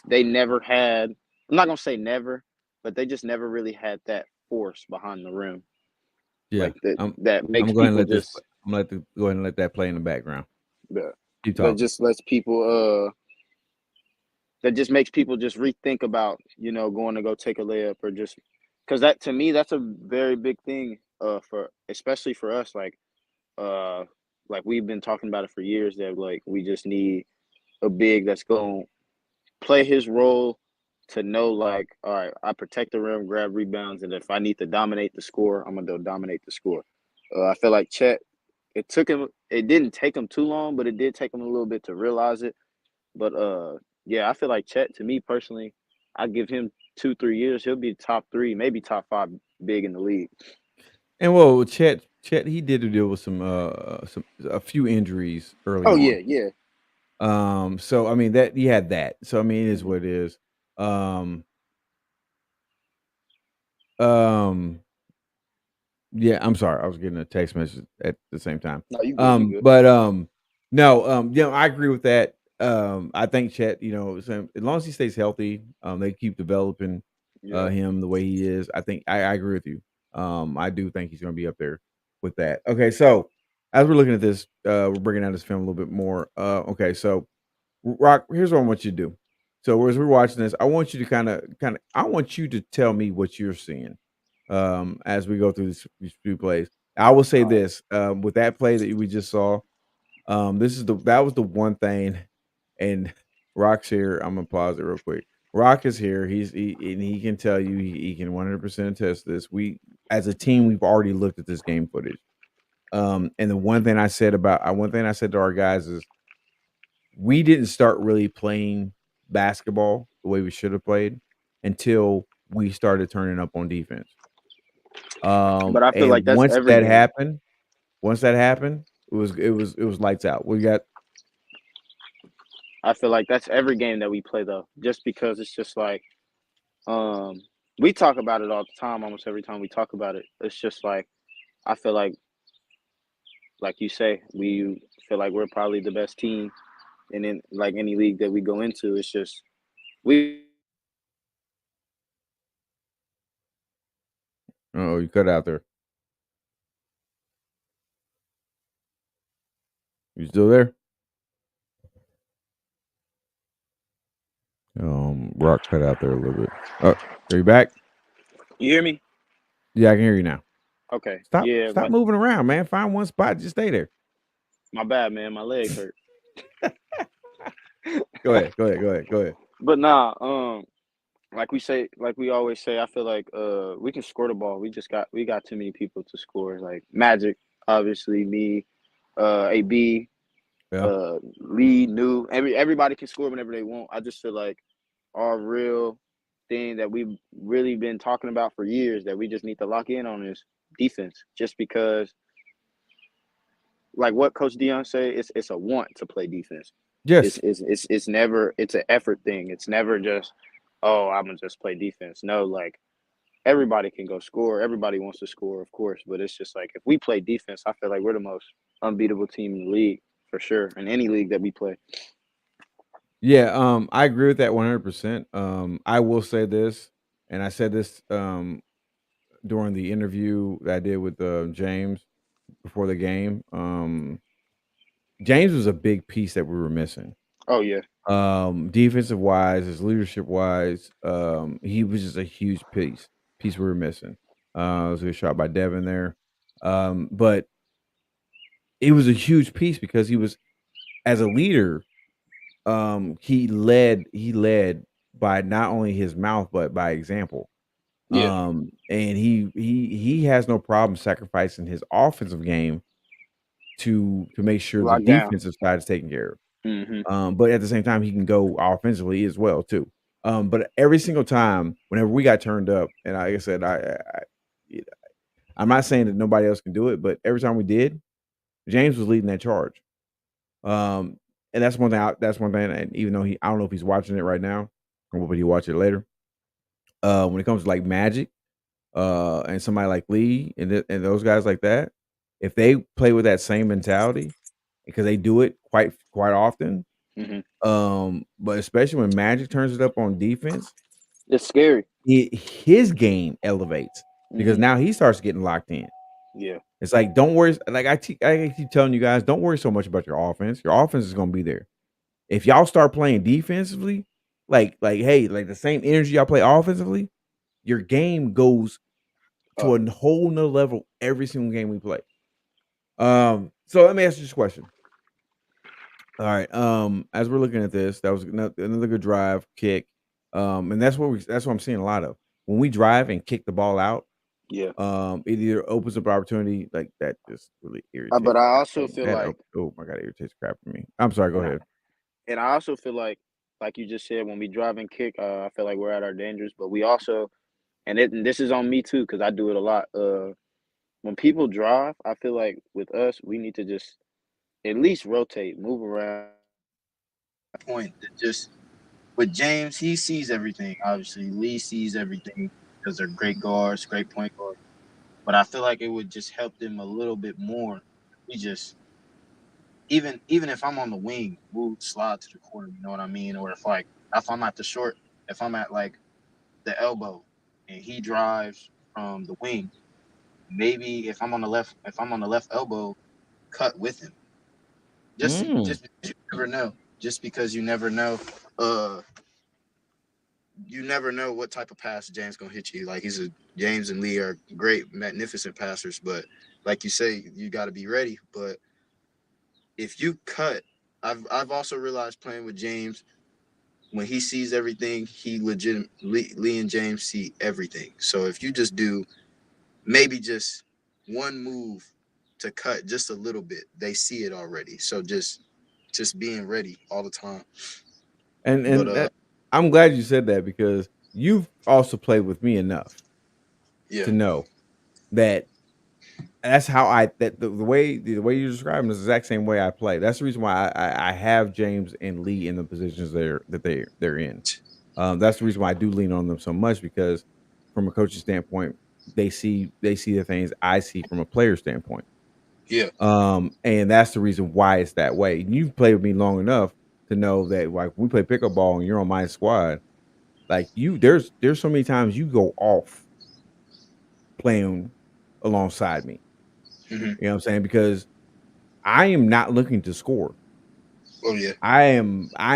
they never had, I'm not gonna say never, but they just never really had that force behind the rim. yeah. Like that I'm that I'm makes going to people let this. just I'm gonna go ahead and let that play in the background. that Keep that talking. just lets people that just makes people just rethink about, going to go take a layup or just because that to me that's a very big thing for especially for us uh like we've been talking about it for years that like we just need a big that's going to play his role to know like all right, I protect the rim, grab rebounds, and if I need to dominate the score, I'm gonna go dominate the score. I feel like Chet, it didn't take him too long, but it did take him a little bit to realize it. But yeah, I feel like Chet, to me personally, I give him 2, 3 years, he'll be top three, maybe top five big in the league. And well, Chet, he did deal with some a few injuries early Oh on. yeah, yeah. So I mean that he had that. So I mean it is Hmm. what it is. Um, um, yeah, I'm sorry. I was getting a text message at the same time. No, you good, you good. But no, I agree with that. I think Chet, as long as he stays healthy, they keep developing Yeah. him the way he is. I think I agree with you. I do think he's going to be up there with that. Okay, so as we're looking at this, we're breaking down this film a little bit more. Okay, so Rock, here's what I want you to do. So as we're watching this, I want you to I want you to tell me what you're seeing as we go through these few plays. I will say All right. this with that play that we just saw. That was the one thing, and Rock's here. I'm gonna pause it real quick. Rock is here. And he can tell you he can 100% attest this. We as a team we've already looked at this game footage. And the one thing I said to our guys is we didn't start really playing basketball the way we should have played until we started turning up on defense. But I feel like And that's every game. once that happened, it was lights out. We got I feel like that's every game that we play though, just because it's just like um we talk about it all the time, almost every time we talk about it. It's just like I feel like you say, we feel like we're probably the best team, and in like any league that we go into, it's just we oh, you cut out there. You still there? Rock cut out there a little bit. Oh, are you back? You hear me? Yeah, I can hear you now. Okay. Stop Yeah, stop moving around, man. Find one spot, just stay there. my bad, man. My leg hurt. Go ahead. Go ahead. Go ahead. Go ahead. But nah, like we always say, I feel like we can score the ball. We got too many people to score. Like Magic, obviously me, AB, Yeah. Lee, New. Everybody can score whenever they want. I just feel like our real thing that we've really been talking about for years that we just need to lock in on is defense. Just because, like what Coach Dion say, it's a want to play defense. Yes. It's never it's an effort thing. It's never just, oh, I'm gonna just play defense. No, like everybody can go score. Everybody wants to score, of course, but it's just like if we play defense, I feel like we're the most unbeatable team in the league for sure, in any league that we play. Yeah, I agree with that 100%. I will say this, and I said this during the interview that I did with James before the game. James was a big piece that we were missing. Oh yeah, Defensive wise, his leadership wise, he was just a huge piece we were missing. It was a good shot by Devin there. But it was a huge piece because he was as a leader, he led by not only his mouth but by example. yeah, And he has no problem sacrificing his offensive game to make sure the lock down. defensive side is taken care of. Hmm. But at the same time, he can go offensively as well too. But every single time, whenever we got turned up, and like I said, you know, I'm not saying that nobody else can do it, but every time we did, James was leading that charge. Um, and that's one thing. That's one thing. And even though I don't know if he's watching it right now, or whether he watch it later. When it comes to like Magic, and somebody like Lee and those guys like that, if they play with that same mentality, because they do it quite often. Hmm. But especially when Magic turns it up on defense, It's scary. his game elevates because Hmm. now he starts getting locked in. Yeah. It's like don't worry. Like I keep telling you guys, don't worry so much about your offense. Your offense is going to be there. If y'all start playing defensively, hey, like the same energy y'all play offensively, your game goes to Up. a whole nother level every single game we play. So let me ask you this question. All right. As we're looking at this, that was another good drive kick. And that's what I'm seeing a lot of. When we drive and kick the ball out, Yeah. it either opens up opportunity like that just really But irritates I the crap also out of me. feel like, Oh my god, it irritates the crap out of me. I'm sorry, go and I, ahead. and I also feel like you just said, when we drive and kick, I feel like we're at our dangers. But we also, and this is on me too, because I do it a lot. When people drive, I feel like with us, we need to just at least rotate, move around. Point that just with James, he sees everything. Obviously, Lee sees everything because they're great guards, great point guards. But I feel like it would just help them a little bit more. We just even if I'm on the wing, we'll slide to the corner. You know what I mean? Or if I'm at the short, if I'm at like the elbow, and he drives from the wing, maybe if I'm on the left elbow, cut with him. Mm. Just because you never know. Just because uh, you never know what type of pass James gonna hit you. Like James and Lee are great, magnificent passers, but like you say, you got to be ready. But if you cut, I've also realized playing with James, when he sees everything, he legit Lee and James see everything. So if you just do maybe just one move to cut just a little bit, they see it already. So just being ready all the time. But And that, I'm glad you said that because you've also played with me enough yeah. to know that that's how the way you describe him is the exact same way I play. That's the reason why I have James and Lee in the positions they're in. That's the reason why I do lean on them so much because from a coaching standpoint, they see the things I see from a player standpoint. Yeah. And that's the reason why it's that way. You've played with me long enough to know that like we play pickup ball and you're on my squad, like there's so many times you go off playing alongside me. Hmm. You know what I'm saying? Because I am not looking to score. Oh yeah. I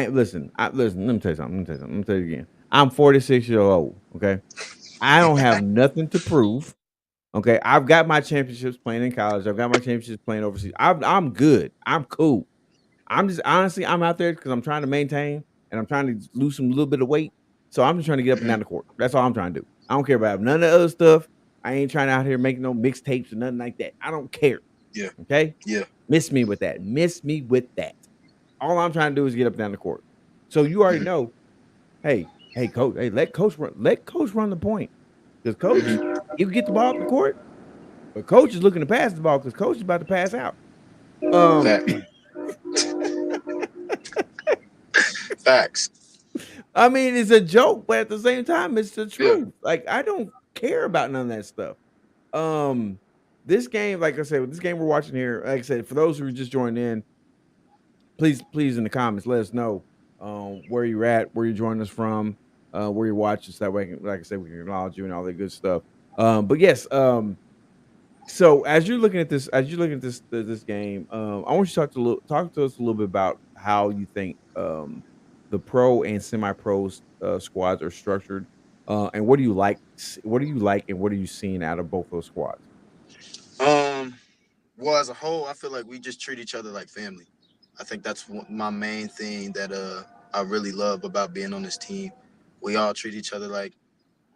listen, let me tell you something. Let me tell you something. Let me tell you again. I'm 46 years old. Okay. I don't have nothing to prove. Okay. I've got my championships playing in college. I've got my championships playing overseas. I'm good. I'm cool. I'm just honestly, I'm out there because I'm trying to maintain and I'm trying to lose some little bit of weight. So I'm just trying to get up and Hmm. down the court. That's all I'm trying to do. I don't care about none of the other stuff. I ain't trying out here making no mixtapes or nothing like that. I don't care. Yeah. Okay. Yeah. Miss me with that. Miss me with that. All I'm trying to do is get up and down the court. So you already Hmm. know, hey, Hey, coach. Hey, let coach run. Let coach run the point because coach, Mhm. he can get the ball up the court, but coach is looking to pass the ball because coach is about to pass out. Um, Fact. Facts. I mean, it's a joke, but at the same time, it's the Yeah. truth. Like, I don't care about none of that stuff. Um, this game, like I said, this game we're watching here, like I said, for those who are just joining in, please in the comments, let us know where you're at, where you're joining us from, where you're watching, so that way, like I said, we can acknowledge you and all that good stuff. But yes, so as you're looking at this game, I want you to talk to us a little bit about how you think the pro and semi-pro squads are structured, and what do you like? What do you like, and what are you seeing out of both those squads? Um. Well, as a whole, I feel like we just treat each other like family. I think that's my main thing that I really love about being on this team. We all treat each other like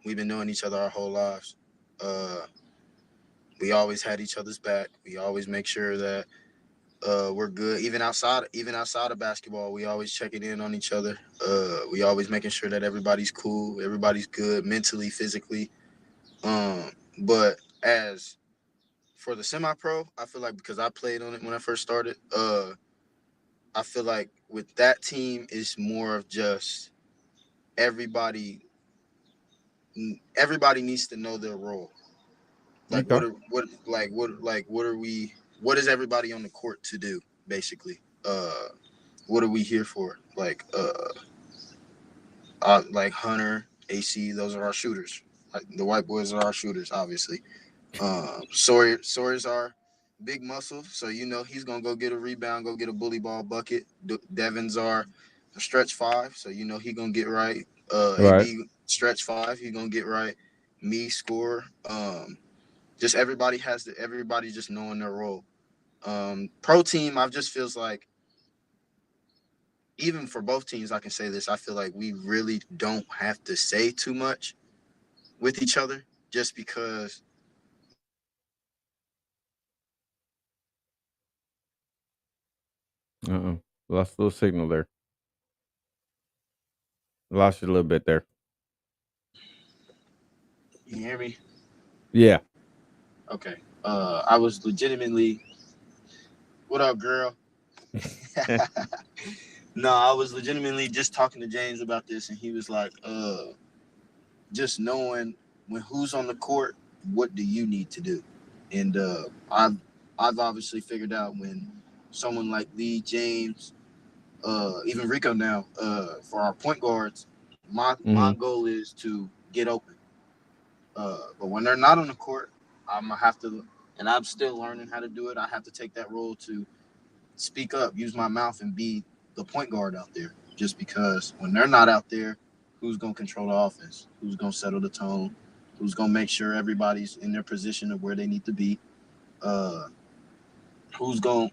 we've been knowing each other our whole lives. Uh, we always had each other's back. We always make sure that we're good. Even outside of basketball, we always checking in on each other. We always making sure that everybody's cool, everybody's good mentally, physically. But as for the semi-pro, I feel like because I played on it when I first started, I feel like with that team, it's more of just everybody. Everybody needs to know their role. Like Okay, what are we? What is everybody on the court to do? Basically, what are we here for? Like Hunter, AC, those are our shooters. Like the white boys are our shooters, obviously. Sawyer's our big muscle, so he's gonna go get a rebound, go get a bully ball bucket. Devin's our stretch five, so he gonna get right. right. AB stretch five, he gonna get right. Me score. Just everybody just knowing their role. Pro team, I just feels like even for both teams, I can say this. I feel like we really don't have to say too much with each other, just because Lost a little signal there. Lost you a little bit there. you hear me. Yeah. Okay. I was legitimately. What up, girl? No, I was legitimately just talking to James about this, and he was like, just knowing when who's on the court, what do you need to do? And I've obviously figured out when someone like Lee, James, even Rico now, for our point guards, my hmm goal is to get open. But when they're not on the court, I'm gonna have to, and I'm still learning how to do it. I have to take that role to speak up, use my mouth, and be the point guard out there. Just because when they're not out there, who's gonna control the offense? Who's gonna settle the tone? Who's gonna make sure everybody's in their position of where they need to be? Uh, who's gonna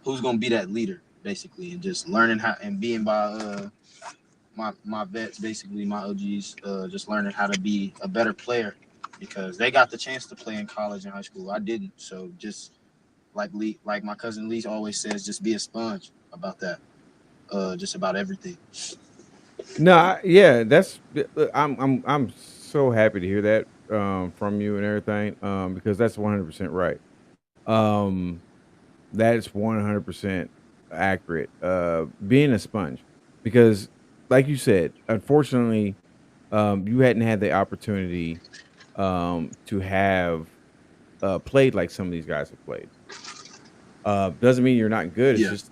who's gonna be that leader, basically, and just learning how and being by my vets, basically my OGs, just learning how to be a better player because they got the chance to play in college and high school. I didn't, so just like my cousin Lee always says, just be a sponge about that. Just about everything. No, yeah, I'm so happy to hear that from you and everything because that's 100% right. Um that is 100% accurate. Being a sponge because like you said, unfortunately you hadn't had the opportunity to have played like some of these guys have played. Doesn't mean you're not good. It's Yeah, just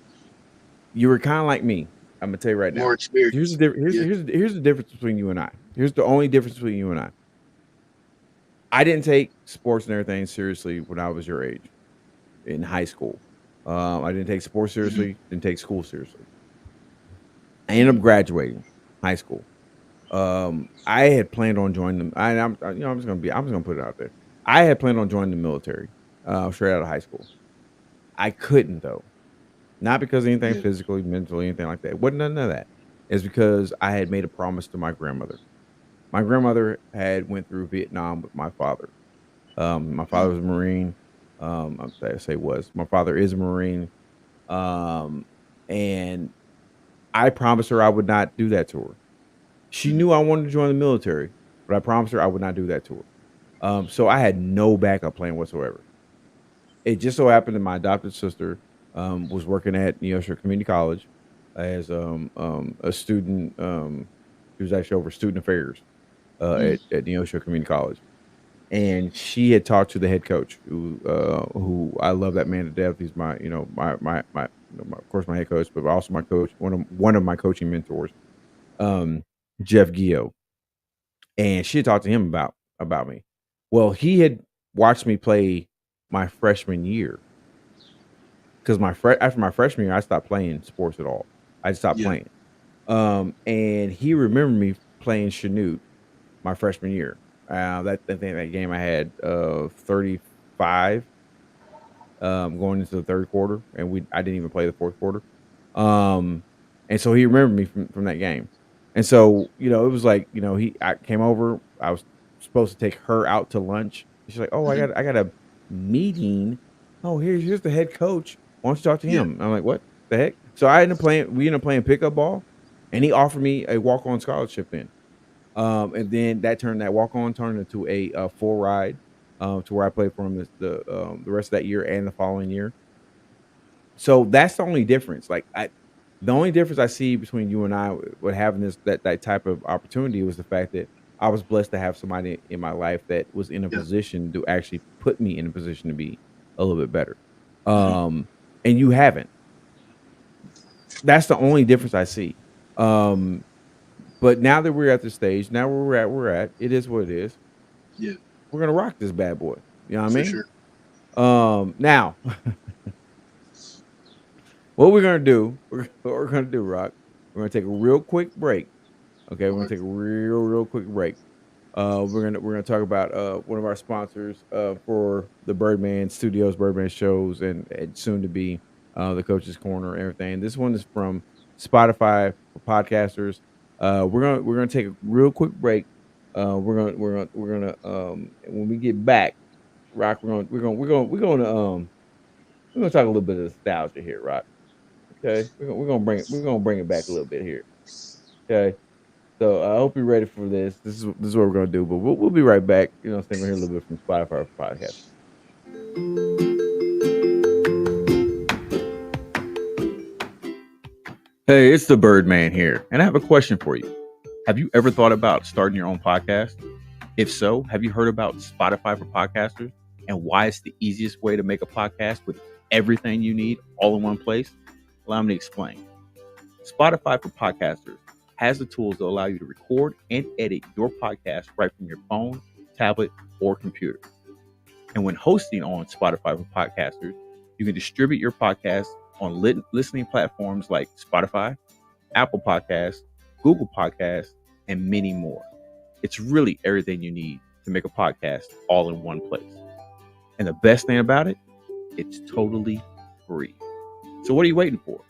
you were kind of like me. I'm gonna tell you right more now. Here's the experience. difference. Yeah. Here's the difference between you and I. Here's the only difference between you and I. I didn't take sports and everything seriously when I was your age in high school. I didn't take sports Mm-hmm. seriously. Didn't take school seriously. I ended up graduating high school. I had planned on joining them. I'm just gonna put it out there. I had planned on joining the military straight out of high school. I couldn't though. Not because of anything Yeah. physically, mentally, anything like that. It wasn't none of that. It's because I had made a promise to my grandmother. My grandmother had went through Vietnam with my father. My father was a Marine. I say was. My father is a Marine. Um, and I promised her I would not do that to her. She knew I wanted to join the military, but I promised her I would not do that to her. So I had no backup plan whatsoever. It just so happened that my adopted sister was working at New Hampshire Community College as a student. She was actually over student affairs at New Hampshire Community College, and she had talked to the head coach, who I love that man to death. He's my of course my head coach, but also my coach, one of my coaching mentors, um, Jeff Gio, and she had talked to him about me. Well, he had watched me play my freshman year because after my freshman year, I stopped playing sports at all. I just stopped Yeah. playing. And he remembered me playing Chanute my freshman year. That game I had 35 going into the third quarter, and I didn't even play the fourth quarter. Um, and so he remembered me from that game. And so, it was like, I came over. I was supposed to take her out to lunch. She's like, "Oh, Hmm. I got a meeting. Oh, here's the head coach. Why don't you talk to Yeah. him?" I'm like, "What the heck?" So we ended up playing pickup ball, and he offered me a walk-on scholarship then. And then that walk-on turned into a full ride, to where I played for him the rest of that year and the following year. So that's the only difference. The only difference I see between you and I with having that type of opportunity was the fact that I was blessed to have somebody in my life that was in a Yeah. position to actually put me in a position to be a little bit better. Hmm. Um, and you haven't. That's the only difference I see. Um, but now that we're at the stage, now where we're at, it is what it is. Yeah. We're gonna rock this bad boy. You know what I For mean? sure. Now what we're gonna do, what we're gonna do, Rock. We're gonna take a real quick break. Okay, we're gonna Okay. take a real quick break. We're gonna talk about one of our sponsors for the Birdman Studios, Birdman shows, and soon to be the Coach's Corner and everything. This one is from Spotify for podcasters. We're gonna take a real quick break. When we get back, Rock, we're gonna talk a little bit of nostalgia here, Rock. Okay, we're gonna bring it back a little bit here. Okay, so I hope you're ready for this. This is what we're gonna do, but we'll be right back. Stay here a little bit from Spotify podcast. Hey, it's the Birdman here, and I have a question for you. Have you ever thought about starting your own podcast? If so, have you heard about Spotify for podcasters and why it's the easiest way to make a podcast with everything you need all in one place? Allow me to explain. Spotify for podcasters has the tools that allow you to record and edit your podcast right from your phone, tablet, or computer. And when hosting on Spotify for podcasters, you can distribute your podcast on listening platforms like Spotify, Apple Podcasts, Google Podcasts, and many more. It's really everything you need to make a podcast all in one place. And the best thing about it, it's totally free. So what are you waiting for?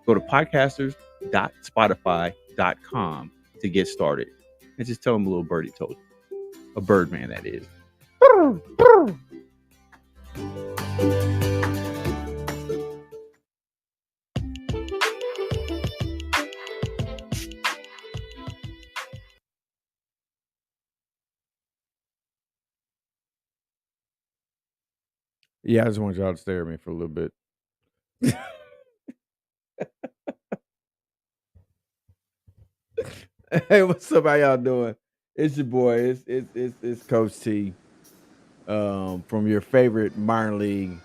Go to podcasters.spotify.com to get started. And just tell them a little birdie told you. A Birdman, that is. Yeah, I just want y'all to stare at me for a little bit. Hey, what's up? How y'all doing? It's your boy. It's Coach T. From your favorite minor league,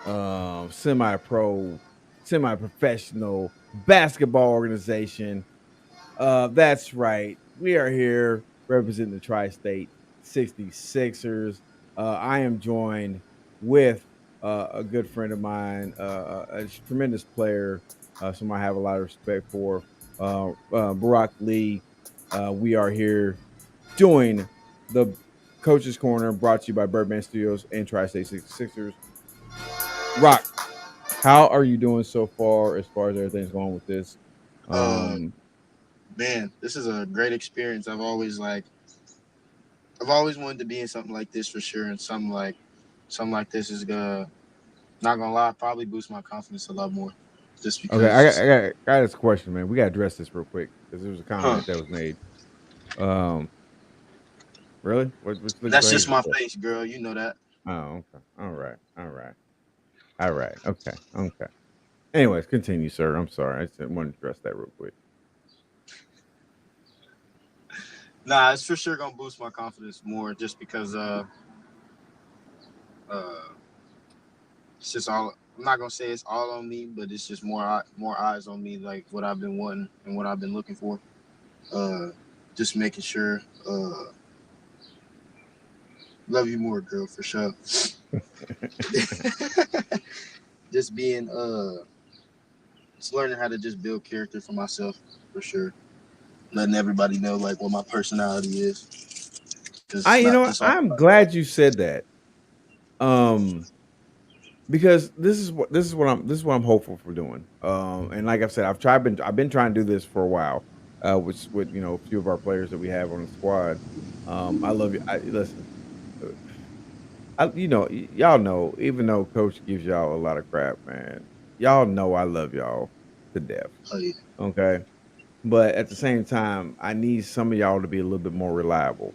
semi-pro, semi-professional basketball organization. That's right. We are here representing the TriState 66ers. I am joined with a good friend of mine, a tremendous player, someone I have a lot of respect for, Barack Lee. We are here doing the Coach's Corner, brought to you by Birdman Studios and TriState 66ers. Rock, how are you doing so far as everything's going with this? Uh, Um, Man, this is a great experience. I've always wanted to be in something like this for sure, and something like this is gonna, not gonna lie, probably boost my confidence a lot more. Just Okay, because, I got this question, man. We got to address this real quick because there was a huh? comment that was made. Um, really? What's looking That's so just hazy my for? face, girl. You know that. Oh, okay. All right. All right. All right. Okay. Okay. Anyways, continue, sir. I'm sorry. I just wanted to address that real quick. Nah, it's for sure gonna boost my confidence more, just because it's just all. I'm not gonna say it's all on me, but it's just more eyes on me, like what I've been wanting and what I've been looking for. Uh, just making sure. Love you more, girl, for sure. Just being just learning how to just build character for myself, for sure. Letting everybody know like what my personality is. Cause it's You know not what? just all I'm about that. glad you said that. Um, because this is what I'm hopeful for doing. And like I've said, I've been trying to do this for a while. With a few of our players that we have on the squad. I love you. I listen. uh, y'all know, even though Coach gives y'all a lot of crap, man, y'all know I love y'all to death. Oh, yeah. Okay, but at the same time, I need some of y'all to be a little bit more reliable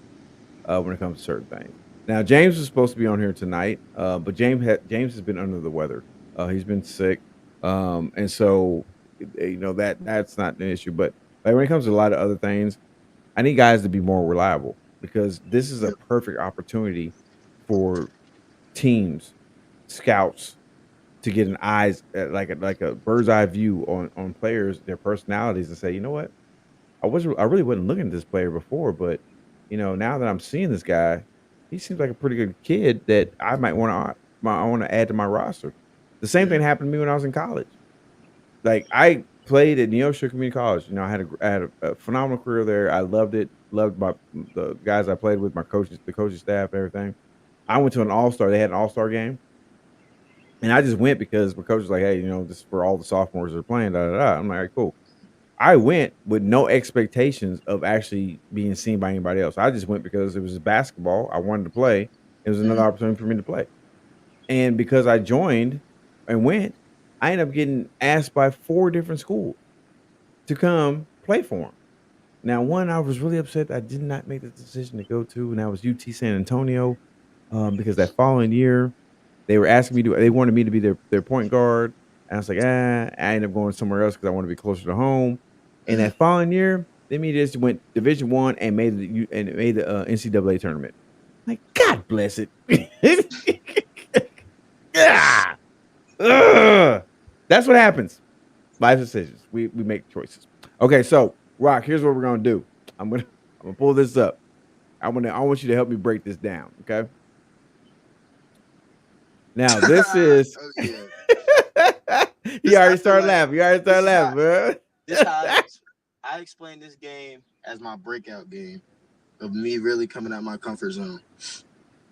when it comes to certain things. Now, James was supposed to be on here tonight, but James has been under the weather. He's been sick, and so that's not an issue. But like when it comes to a lot of other things, I need guys to be more reliable because this is a Yep. perfect opportunity for teams, scouts to get an eyes like a bird's eye view on players, their personalities, and say, you know what, I really wasn't looking at this player before, but now that I'm seeing this guy, he seems like a pretty good kid that I might want to add to my roster. The same thing Yeah. happened to me when I was in college. Like I played at Neosho Community College. I had a phenomenal career there. I loved it. Loved the guys I played with, my coaches, the coaching staff, everything. I went to an all-star. They had an all-star game, and I just went because my coach was like, "Hey, this is for all the sophomores that are playing." Da, da, da. I'm like, "All right, cool." I went with no expectations of actually being seen by anybody else. I just went because it was basketball. I wanted to play. It was another Mhm. opportunity for me to play. And because I joined and went, I ended up getting asked by 4 different schools to come play for them. Now, one I was really upset that I did not make the decision to go to, and that was UT San Antonio, because that following year they were asking me to. They wanted me to be their point guard, and I was like, I ended up going somewhere else because I want to be closer to home. And Mhm. that following year, then me just went Division 1 and made the NCAA tournament. Like, God bless it. Ah! Ugh. That's what happens. Life decisions. We make choices. Okay, so Rock, here's what we're gonna do. I'm gonna pull this up. I want you to help me break this down. Okay. Now this is Oh yeah. you This I already feel started like laughing. You already this started is how laughing, bro. this how I explain this game as my breakout game of me really coming out my comfort zone.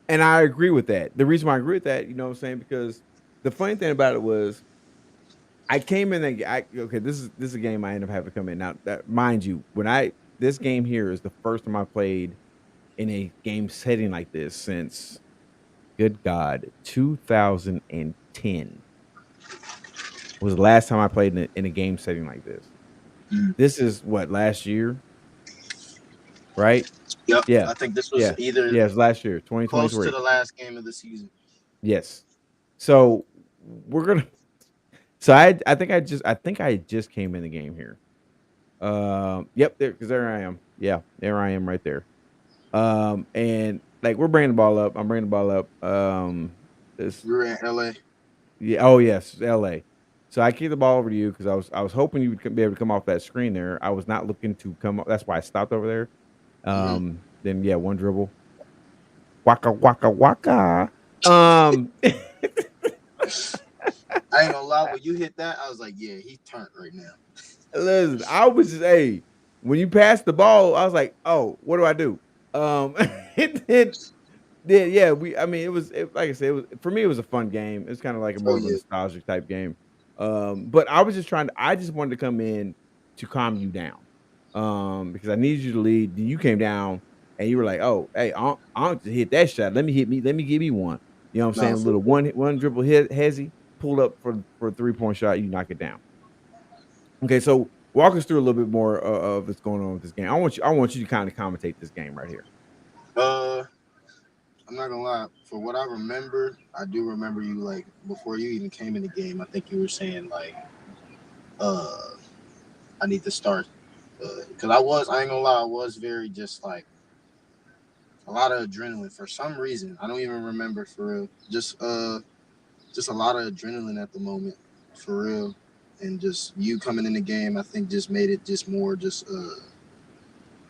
And I agree with that. The reason why I agree with that, you know what I'm saying? Because the funny thing about it was I came in and okay, this is a game I ended up having to come in. Now that mind you, this game here is the first time I played in a game setting like this since good God, 2010 was the last time I played in a game setting like this. Mhm. This is what, last year, right? Yep. Yeah. I think this was Yeah. either Yeah, it's last year, close to 2023. the last game of the season. Yes. So we're gonna so I think I just came in the game here. Yep, there I am. Yeah, there I am right there. And like we're bringing the ball up. I'm bringing the ball up. This We were in LA. Yeah. Oh yes, LA. So I kicked the ball over to you because I was hoping you would be able to come off that screen there. I was not looking to come up. That's why I stopped over there. Hmm. Then yeah, one dribble. Waka waka waka. Um I ain't gonna lie, when you hit that, I was like, yeah, he turned right now. Listen, I was just when you passed the ball, I was like, oh, what do I do? It did. Yeah, I mean, like I said, it was for me. It was a fun game. It's kind of like a Oh more of a yeah. nostalgic type game. But I was just I just wanted to come in to calm you down. Because I needed you to lead. Then you came down and you were like, "Oh, hey, I just hit that shot. Let me give me one." You know what I'm saying? No, A for little real. one dribble hit, hezzy, pulled up for a 3-point shot. You knock it down. Okay, so walk us through a little bit more of what's going on with this game. I want you to kind of commentate this game right here. Uh, I'm not gonna lie. For what I remember, I do remember you like before you even came in the game. I think you were saying like, uh, I need to start because I ain't gonna lie, I was very just like a lot of adrenaline for some reason. I don't even remember for real. Just a lot of adrenaline at the moment for real, and just you coming in the game, I think just made it just more just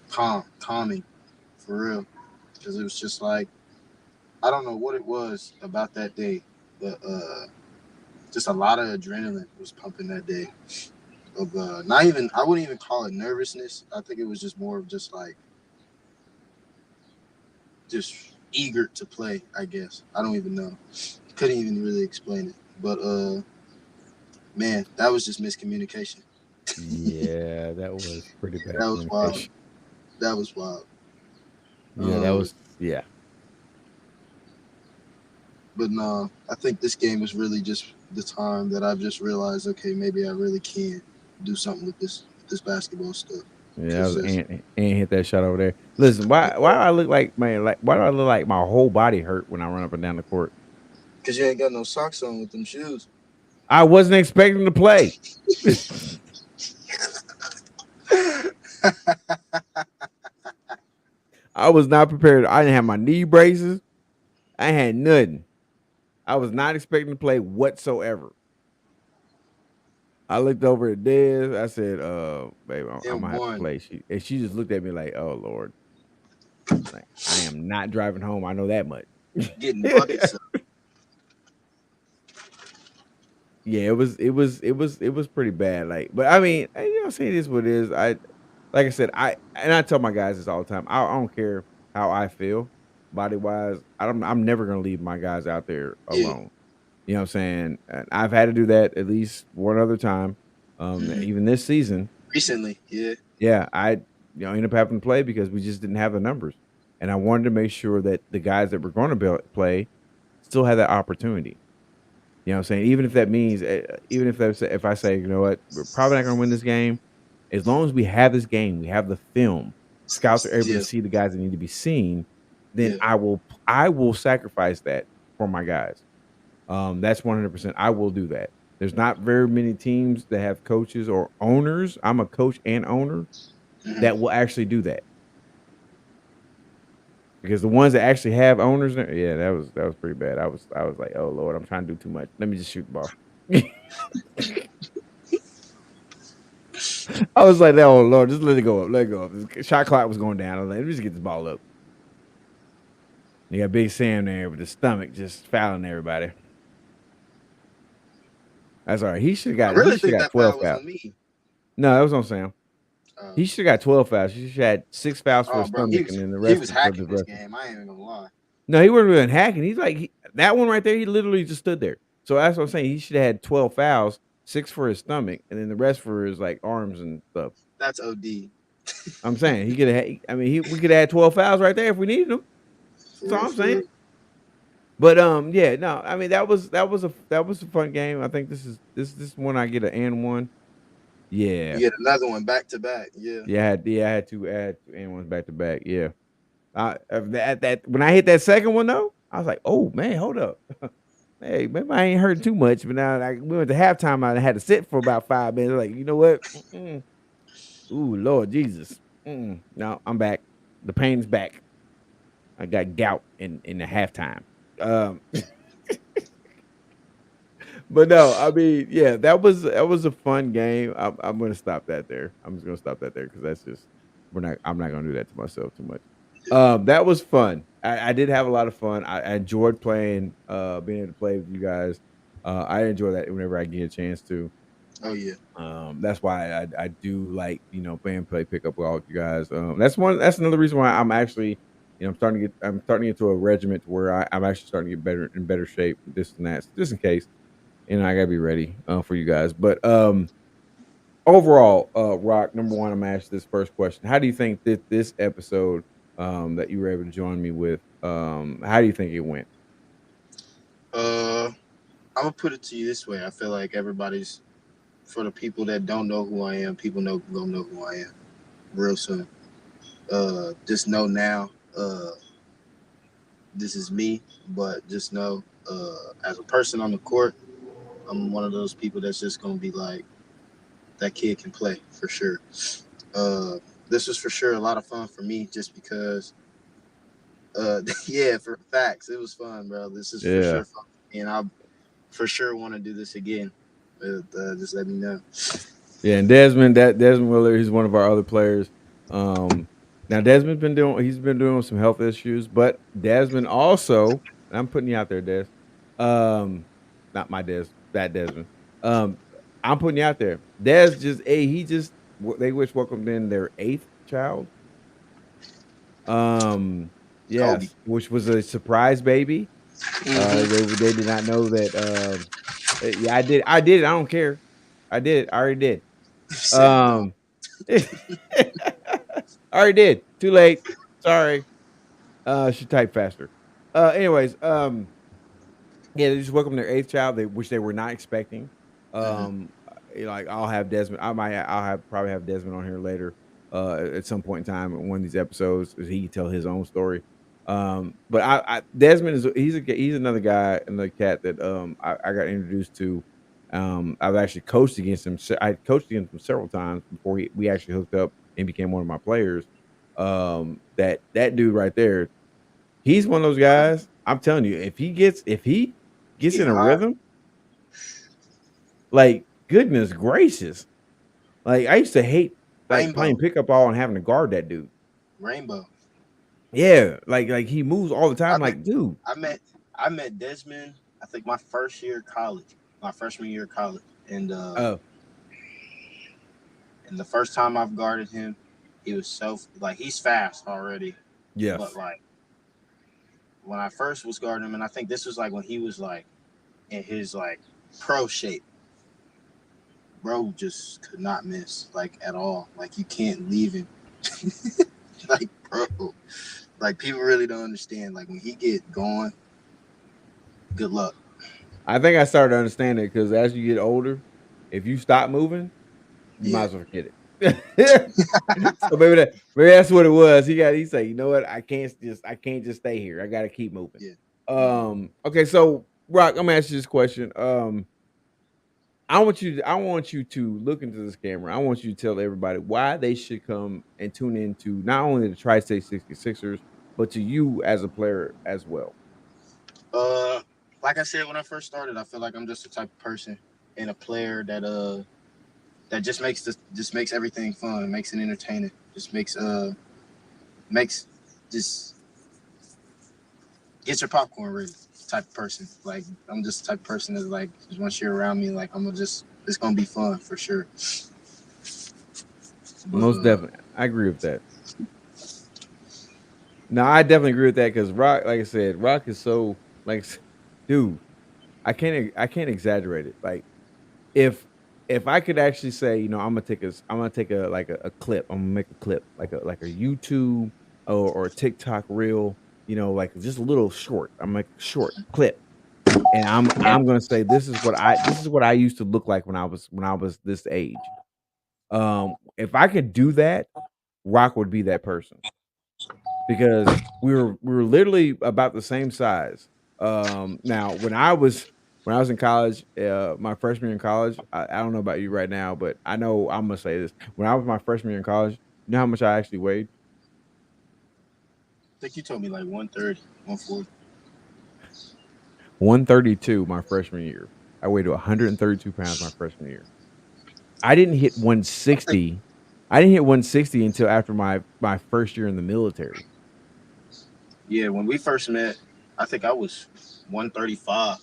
calming for real, because it was just like I don't know what it was about that day, but just a lot of adrenaline was pumping that day. Of not even I wouldn't even call it nervousness. I think it was just more of just like just eager to play. I guess I don't even know. Couldn't even really explain it, but man, that was just miscommunication. Yeah, that was pretty bad That was wild. communication. That was wild. Yeah, that was yeah. But no, I think this game was really just the time that I've just realized, okay, maybe I really can do something with this basketball stuff. Yeah, that Cause was there's, and hit that shot over there. Listen, why do I look like man? Like why do I look like my whole body hurt when I run up and down the court? cause you ain't got no socks on with them shoes. I wasn't expecting to play. I was not prepared. I didn't have my knee braces. I had nothing. I was not expecting to play whatsoever. I looked over at Dez. I said, baby, I'm And gonna have to one play." She just looked at me like, "Oh Lord, like I am not driving home. I know that much." getting buckets. Yeah, it was pretty bad. Like, but I mean, you know, say it is what it is. Like I said, I tell my guys this all the time. I don't care how I feel body wise. I'm never gonna leave my guys out there Yeah. alone. You know what I'm saying? And I've had to do that at least one other time. Even this season. Recently, yeah. Yeah, ended up having to play because we just didn't have the numbers, and I wanted to make sure that the guys that were going to play still had that opportunity. You know what I'm saying? Even if that means, even if I say, you know what, we're probably not going to win this game, as long as we have this game, we have the film, scouts are able to Yeah. see the guys that need to be seen, then Yeah. I will sacrifice that for my guys. That's 100%. I will do that. There's not very many teams that have coaches or owners. I'm a coach and owner Mhm. that will actually do that. Because the ones that actually have owners, yeah, that was pretty bad. I was like, oh Lord, I'm trying to do too much. Let me just shoot the ball. I was like, oh Lord, just let it go up, let it go up. The shot clock was going down. I was like, let me just get this ball up. You got Big Sam there with the stomach just fouling everybody. That's all right. I really He should think have got that 12 foul was fouls. on me. No, that was on Sam. Uh, He should have got 12 fouls. He should have had 6 fouls for oh, his bro, stomach and then the he rest was for the hacking this rest. game. I ain't even gonna lie. No, he wasn't even hacking. He's like that one right there. He literally just stood there. So that's what I'm saying. He should have had 12 fouls, 6 for his stomach, and then the rest for his like arms and stuff. That's OD. I'm saying he could have. I mean, we could have had 12 fouls right there if we needed them. For That's all real, I'm for real. saying. But yeah, no. I mean, that was a fun game. I think this one I get an and one. You Yeah, get another one back to back. Yeah. I had two and ones back to back. Yeah. That when I hit that second one though, I was like, oh man, hold up. Hey, maybe I ain't hurting too much, but now like we went to halftime. I had to sit for about 5 minutes. Like, you know what? Mm-mm. Ooh, Lord Jesus. Mm-mm. No, I'm back. The pain's back. I got gout in the halftime. Um, but no, I mean, yeah, that was a fun game. I'm gonna stop that there. I'm just gonna stop that there because that's just I'm not gonna do that to myself too much. That was fun. I did have a lot of fun. I enjoyed playing, being able to play with you guys. I enjoy that whenever I get a chance to. Oh yeah. That's why I do like, you know, play pickup with all of you guys. That's another reason why I'm actually, you know, I'm starting to get to a regiment where I'm actually starting to get better in better shape, this and that, just in case. And I gotta be ready for you guys. But overall, Rock, number one, I'm gonna ask this first question. How do you think that this episode that you were able to join me with, how do you think it went? I'm gonna put it to you this way. I feel like everybody's for the people that don't know who I am, people gonna know who I am real soon. Just know now, this is me, but just know, as a person on the court, I'm one of those people that's just gonna be like, that kid can play for sure. Uh, this was for sure a lot of fun for me, just because. Yeah, for facts, it was fun, bro. This is for Yeah. sure fun, and I for sure want to do this again. Just let me know. Yeah, and Desmond Willer, he's one of our other players. Um, Now he's been doing some health issues, but Desmond also, and I'm putting you out there, Des. Um, Not my Des, that Desmond. Um, I'm putting you out there. Des just he just they wish welcomed in their eighth child. Um, Kobe. yes, which was a surprise baby. Hmm. They did not know that. Yeah, I did it. I don't care. I did it. I already did. Said it don't. Um, Already did. Too late. Sorry. Should type faster. Anyways, yeah, they just welcomed their eighth child, which they were not expecting. Hmm. Like I'll have Desmond. I'll have probably have Desmond on here later. At some point in time in one of these episodes, he can tell his own story. But Desmond he's another guy, another cat that I got introduced to. I've actually coached against him. I coached against him several times before we actually hooked up and became one of my players. That dude right there, he's one of those guys. I'm telling you, if he gets He in a hot. rhythm, like goodness gracious. Like I used to hate like playing Rainbow. pickup ball and having to guard that dude. Rainbow. Yeah, like he moves all the I time. met Like, dude. I met I met Desmond. I think my first year of college, my freshman year of college, Oh, and the first time I've guarded him, he was so like he's fast already, but yes. like when I first was guarding him, and I think this was like when he was like in his like pro shape, bro, just could not miss like at all. Like you can't leave him. Like bro, like people really don't understand. Like when he get going, good luck. I think I started to understand it because as you get older, if you stop moving, you might Yeah, as well forget it. So maybe that's what it was. He said, you know what, I can't just stay here. I gotta keep moving. yeah. Hmm. Okay, so Rock, I'm gonna ask you this question. I want you to look into this camera. I want you to tell everybody why they should come and tune into not only the TriState 66ers, but to you as a player as well. Uh, like I said when I first started, I feel like I'm just the type of person and a player that just makes everything fun, makes it entertaining, just makes just get your popcorn ready type of person. Like I'm just the type of person that like just once you're around me, like I'm gonna just it's gonna be fun for sure. But Most definitely, I agree with that. No, I definitely agree with that because Rock, like I said, Rock is so like, dude. I can't exaggerate it. Like if I could actually say, I'm gonna take a clip. I'm gonna make a clip like a YouTube or a TikTok reel. Like just a little short. I'm like short clip, and I'm gonna say this is what I used to look like when I was this age. If I could do that, Rock would be that person because we were literally about the same size. Now when I was in college, my freshman year in college, I don't know about you right now, but I know I'm gonna say this. When I was my freshman year in college, you know how much I actually weighed? I think you told me like 130, 140. 132 my freshman year. I weighed 132 pounds my freshman year. I didn't hit I think 160. I didn't hit 160 until after my first year in the military. yeah, when we first met, I think I was 135.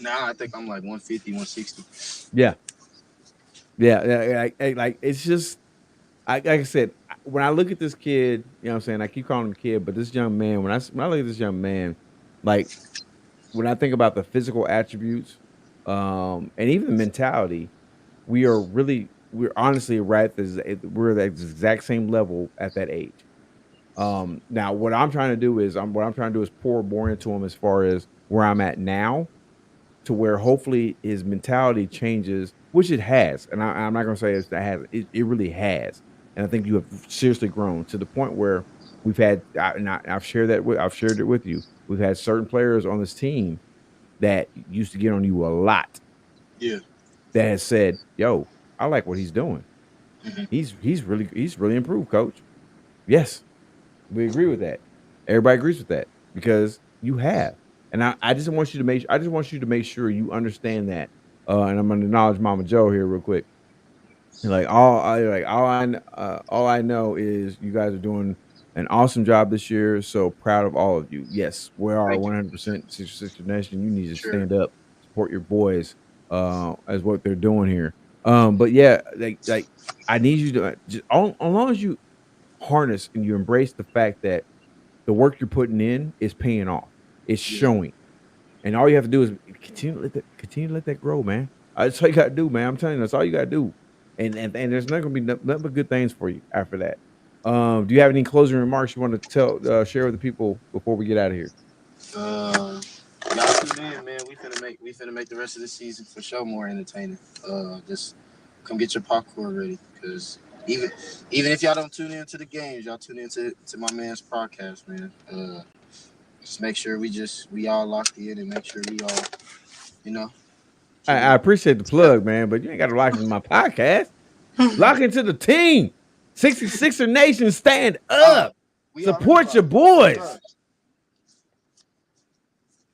Now I think I'm like 150, 160. Yeah, yeah. Like it's just like I said, when I look at this kid, you know what I'm saying? I keep calling him a kid, but this young man, when I look at this young man, like when I think about the physical attributes, and even the mentality, we're honestly right at we're at the exact same level at that age. Now what I'm trying to do is pour more into him as far as where I'm at now to where hopefully his mentality changes which it has, and I'm not gonna say that has it really has, and I think you have seriously grown to the point where we've had, I've shared that with I've shared it with you. We've had certain players on this team that used to get on you a lot Yeah. that has said, "Yo, I like what he's doing. Hmm. He's really improved, coach." Yes, we agree with that. Everybody agrees with that because you have. And I just want you to make sure you understand that. And I'm gonna acknowledge Mama Joe here real quick. All I know is you guys are doing an awesome job this year. So proud of all of you. Yes, we are Thank you. 100% 66 Nation. You need to Sure. stand up, support your boys, as what they're doing here. But yeah, like I need you to just as long as you harness and you embrace the fact that the work you're putting in is paying off. It's Yeah. showing. And all you have to do is continue to let that grow, man. That's all you gotta do, man. I'm telling you, that's all you gotta do. And there's not gonna be nothing but good things for you after that. Do you have any closing remarks you want to share with the people before we get out of here? Uh, y'all tune in, man. We finna make the rest of the season for sure more entertaining. Just come get your popcorn ready, cause even even if y'all don't tune in to the games, y'all tune in to my man's podcast, man. Just make sure we all locked in and make sure we all, you know, I can appreciate the together. plug, man, but you ain't got to lock into my podcast. Lock into the team. 66er Nation, stand Oh, up. we already Support your locked. boys. Bruh.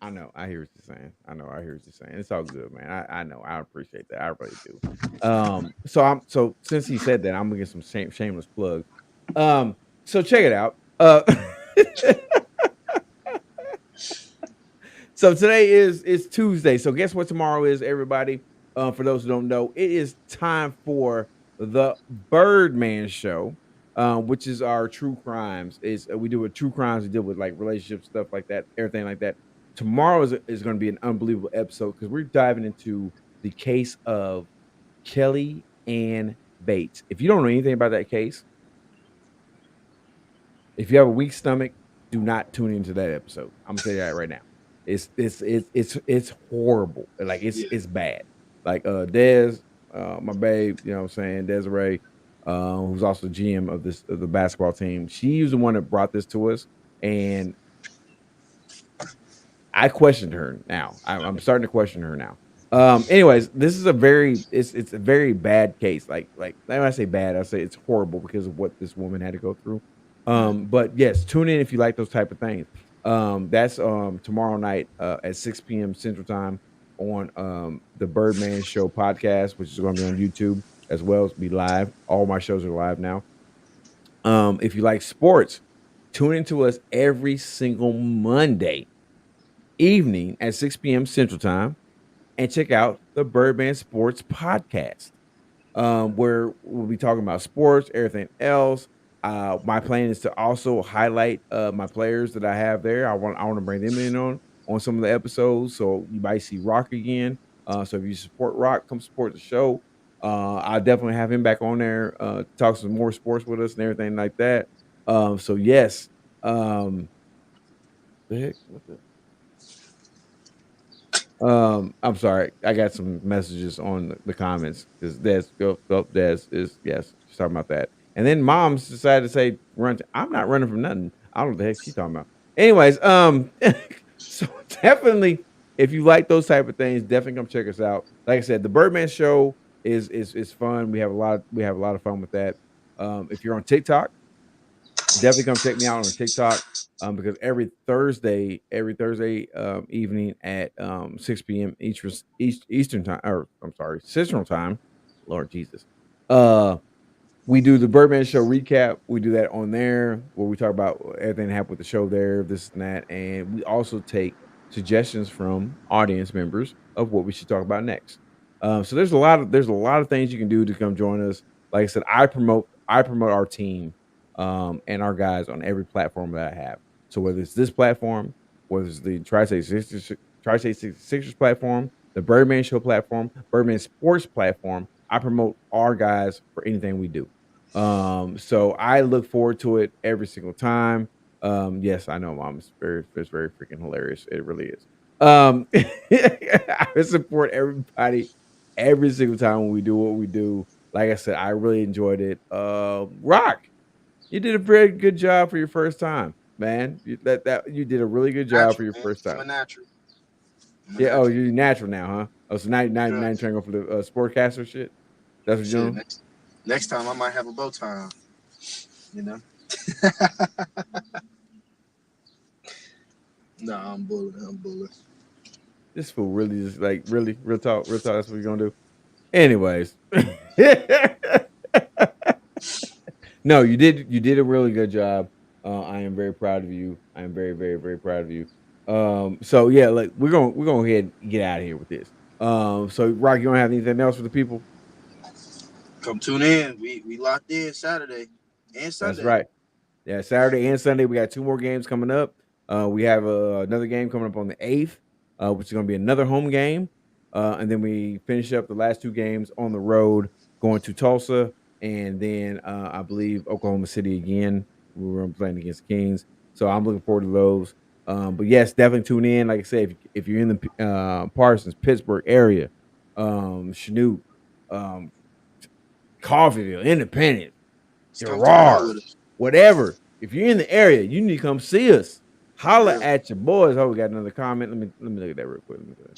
I know. I hear what you're saying. I know. I hear what you're saying. It's all good, man. I know. I appreciate that. I really do. So since he said that, I'm gonna get some shameless plugs. So check it out. So today is Tuesday. So guess what tomorrow is, everybody? For those who don't know, it is time for the Birdman Show, which is our true crimes. Is we do with true crimes. We deal with like relationship stuff like that, everything like that. Tomorrow is going to be an unbelievable episode because we're diving into the case of Kelly Ann Bates. If you don't know anything about that case, if you have a weak stomach, do not tune into that episode. I'm gonna tell you that right now. It's horrible. Like Yeah. it's bad. Like Des, my babe, you know what I'm saying, Desiree, who's also GM of the basketball team. She's the one that brought this to us, and I questioned her now. I'm starting to question her now. Anyways, this is a very it's a very bad case. Like when I say bad, I say it's horrible because of what this woman had to go through. Right. But yes, tune in if you like those type of things. That's tomorrow night at 6 p.m. Central Time on the Birdman Show podcast, which is going to be on YouTube as well as be live. All my shows are live now. If you like sports, tune into us every single Monday evening at 6 p.m. Central Time and check out the Birdman Sports Podcast, where we'll be talking about sports, everything else. My plan is to also highlight my players that I have there. I want to bring them in on some of the episodes, so you might see Rock again. So if you support Rock, come support the show. I'll definitely have him back on there, talk some more sports with us and everything like that. So yes, the heck, what the I'm sorry. I got some messages on the comments because Des is yes, she's talking about that. And then moms decided to say I'm not running from nothing. I don't know what the heck she's talking about. Anyways, so definitely if you like those type of things, definitely come check us out. Like I said, the Birdman Show is fun. We have a lot of fun with that. If you're on TikTok, definitely come check me out on TikTok. Because every Thursday evening at 6 p.m. Eastern time, or I'm sorry, Central time. Lord Jesus. Uh we do the Birdman Show recap. We do that on there where we talk about everything that happened with the show there, this and that. And we also take suggestions from audience members of what we should talk about next. So there's a lot of things you can do to come join us. Like I said, I promote our team and our guys on every platform that I have. So whether it's this platform, whether it's the TriState 66ers platform, the Birdman Show platform, Birdman Sports platform, I promote our guys for anything we do. So I look forward to it every single time. Yes, I know, Mom. It's very freaking hilarious. It really is. I support everybody every single time when we do what we do. Like I said, I really enjoyed it. Rock, you did a very good job for your first time, man. You did a really good job for Natural, your man. first I'm a time. natural. I'm a Yeah. Oh, natural. you're natural now, huh? Oh, so now you're Trust. trying to go for the sportcaster shit. That's what you're Shit. doing. Next time I might have a bow tie on. You know. Nah, I'm bullying. I'm bullying. This fool really just like really real talk, real talk. That's what we're gonna do. Anyways, no, you did a really good job. I am very proud of you. I am very, very, very proud of you. So yeah, like we're gonna go ahead and get out of here with this. So Rock, you don't have anything else for the people? Come tune in. We locked in Saturday and That's Sunday. right. Yeah, Saturday and Sunday we got two more games coming up. We have another game coming up on the 8th, which is going to be another home game, and then we finish up the last two games on the road, going to Tulsa, and then I believe Oklahoma City again. We were playing against Kings, so I'm looking forward to those. But yes, definitely tune in. Like I said, if you're in the Parsons, Pittsburgh area, Chanute, um, Coffeeville, Independence, Just come through holler Gerard, with us. whatever. If you're in the area, you need to come see us. For Holla real. at your boys. Oh, we got another comment. Let me look at that real quick. Let me look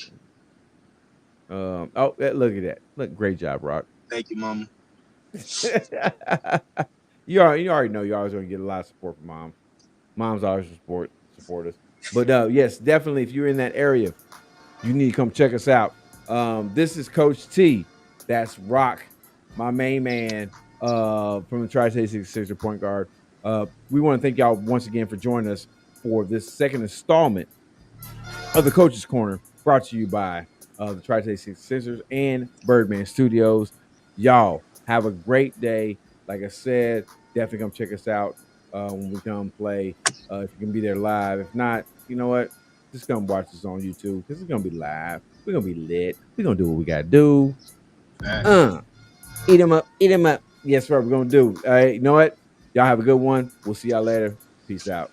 at look at that. Look, great job, Rock. Thank you, mama. You already know you're always gonna get a lot of support from mom. Mom's always support us. But yes, definitely if you're in that area, you need to come check us out. This is Coach T. That's Rock, my main man from the TriState 66ers point guard. We want to thank y'all once again for joining us for this second installment of the Coach's Corner, brought to you by the TriState 66ers and Birdman Studios. Y'all have a great day. Like I said, definitely come check us out when we come play. If you can be there live. If not, you know what? Just come watch us on YouTube because it's gonna be live. We're gonna be lit. We're gonna do what we gotta do. Facts. Eat them up, eat them up. Yes, sir. We're gonna do. All right, you know what? Y'all have a good one. We'll see y'all later. Peace out.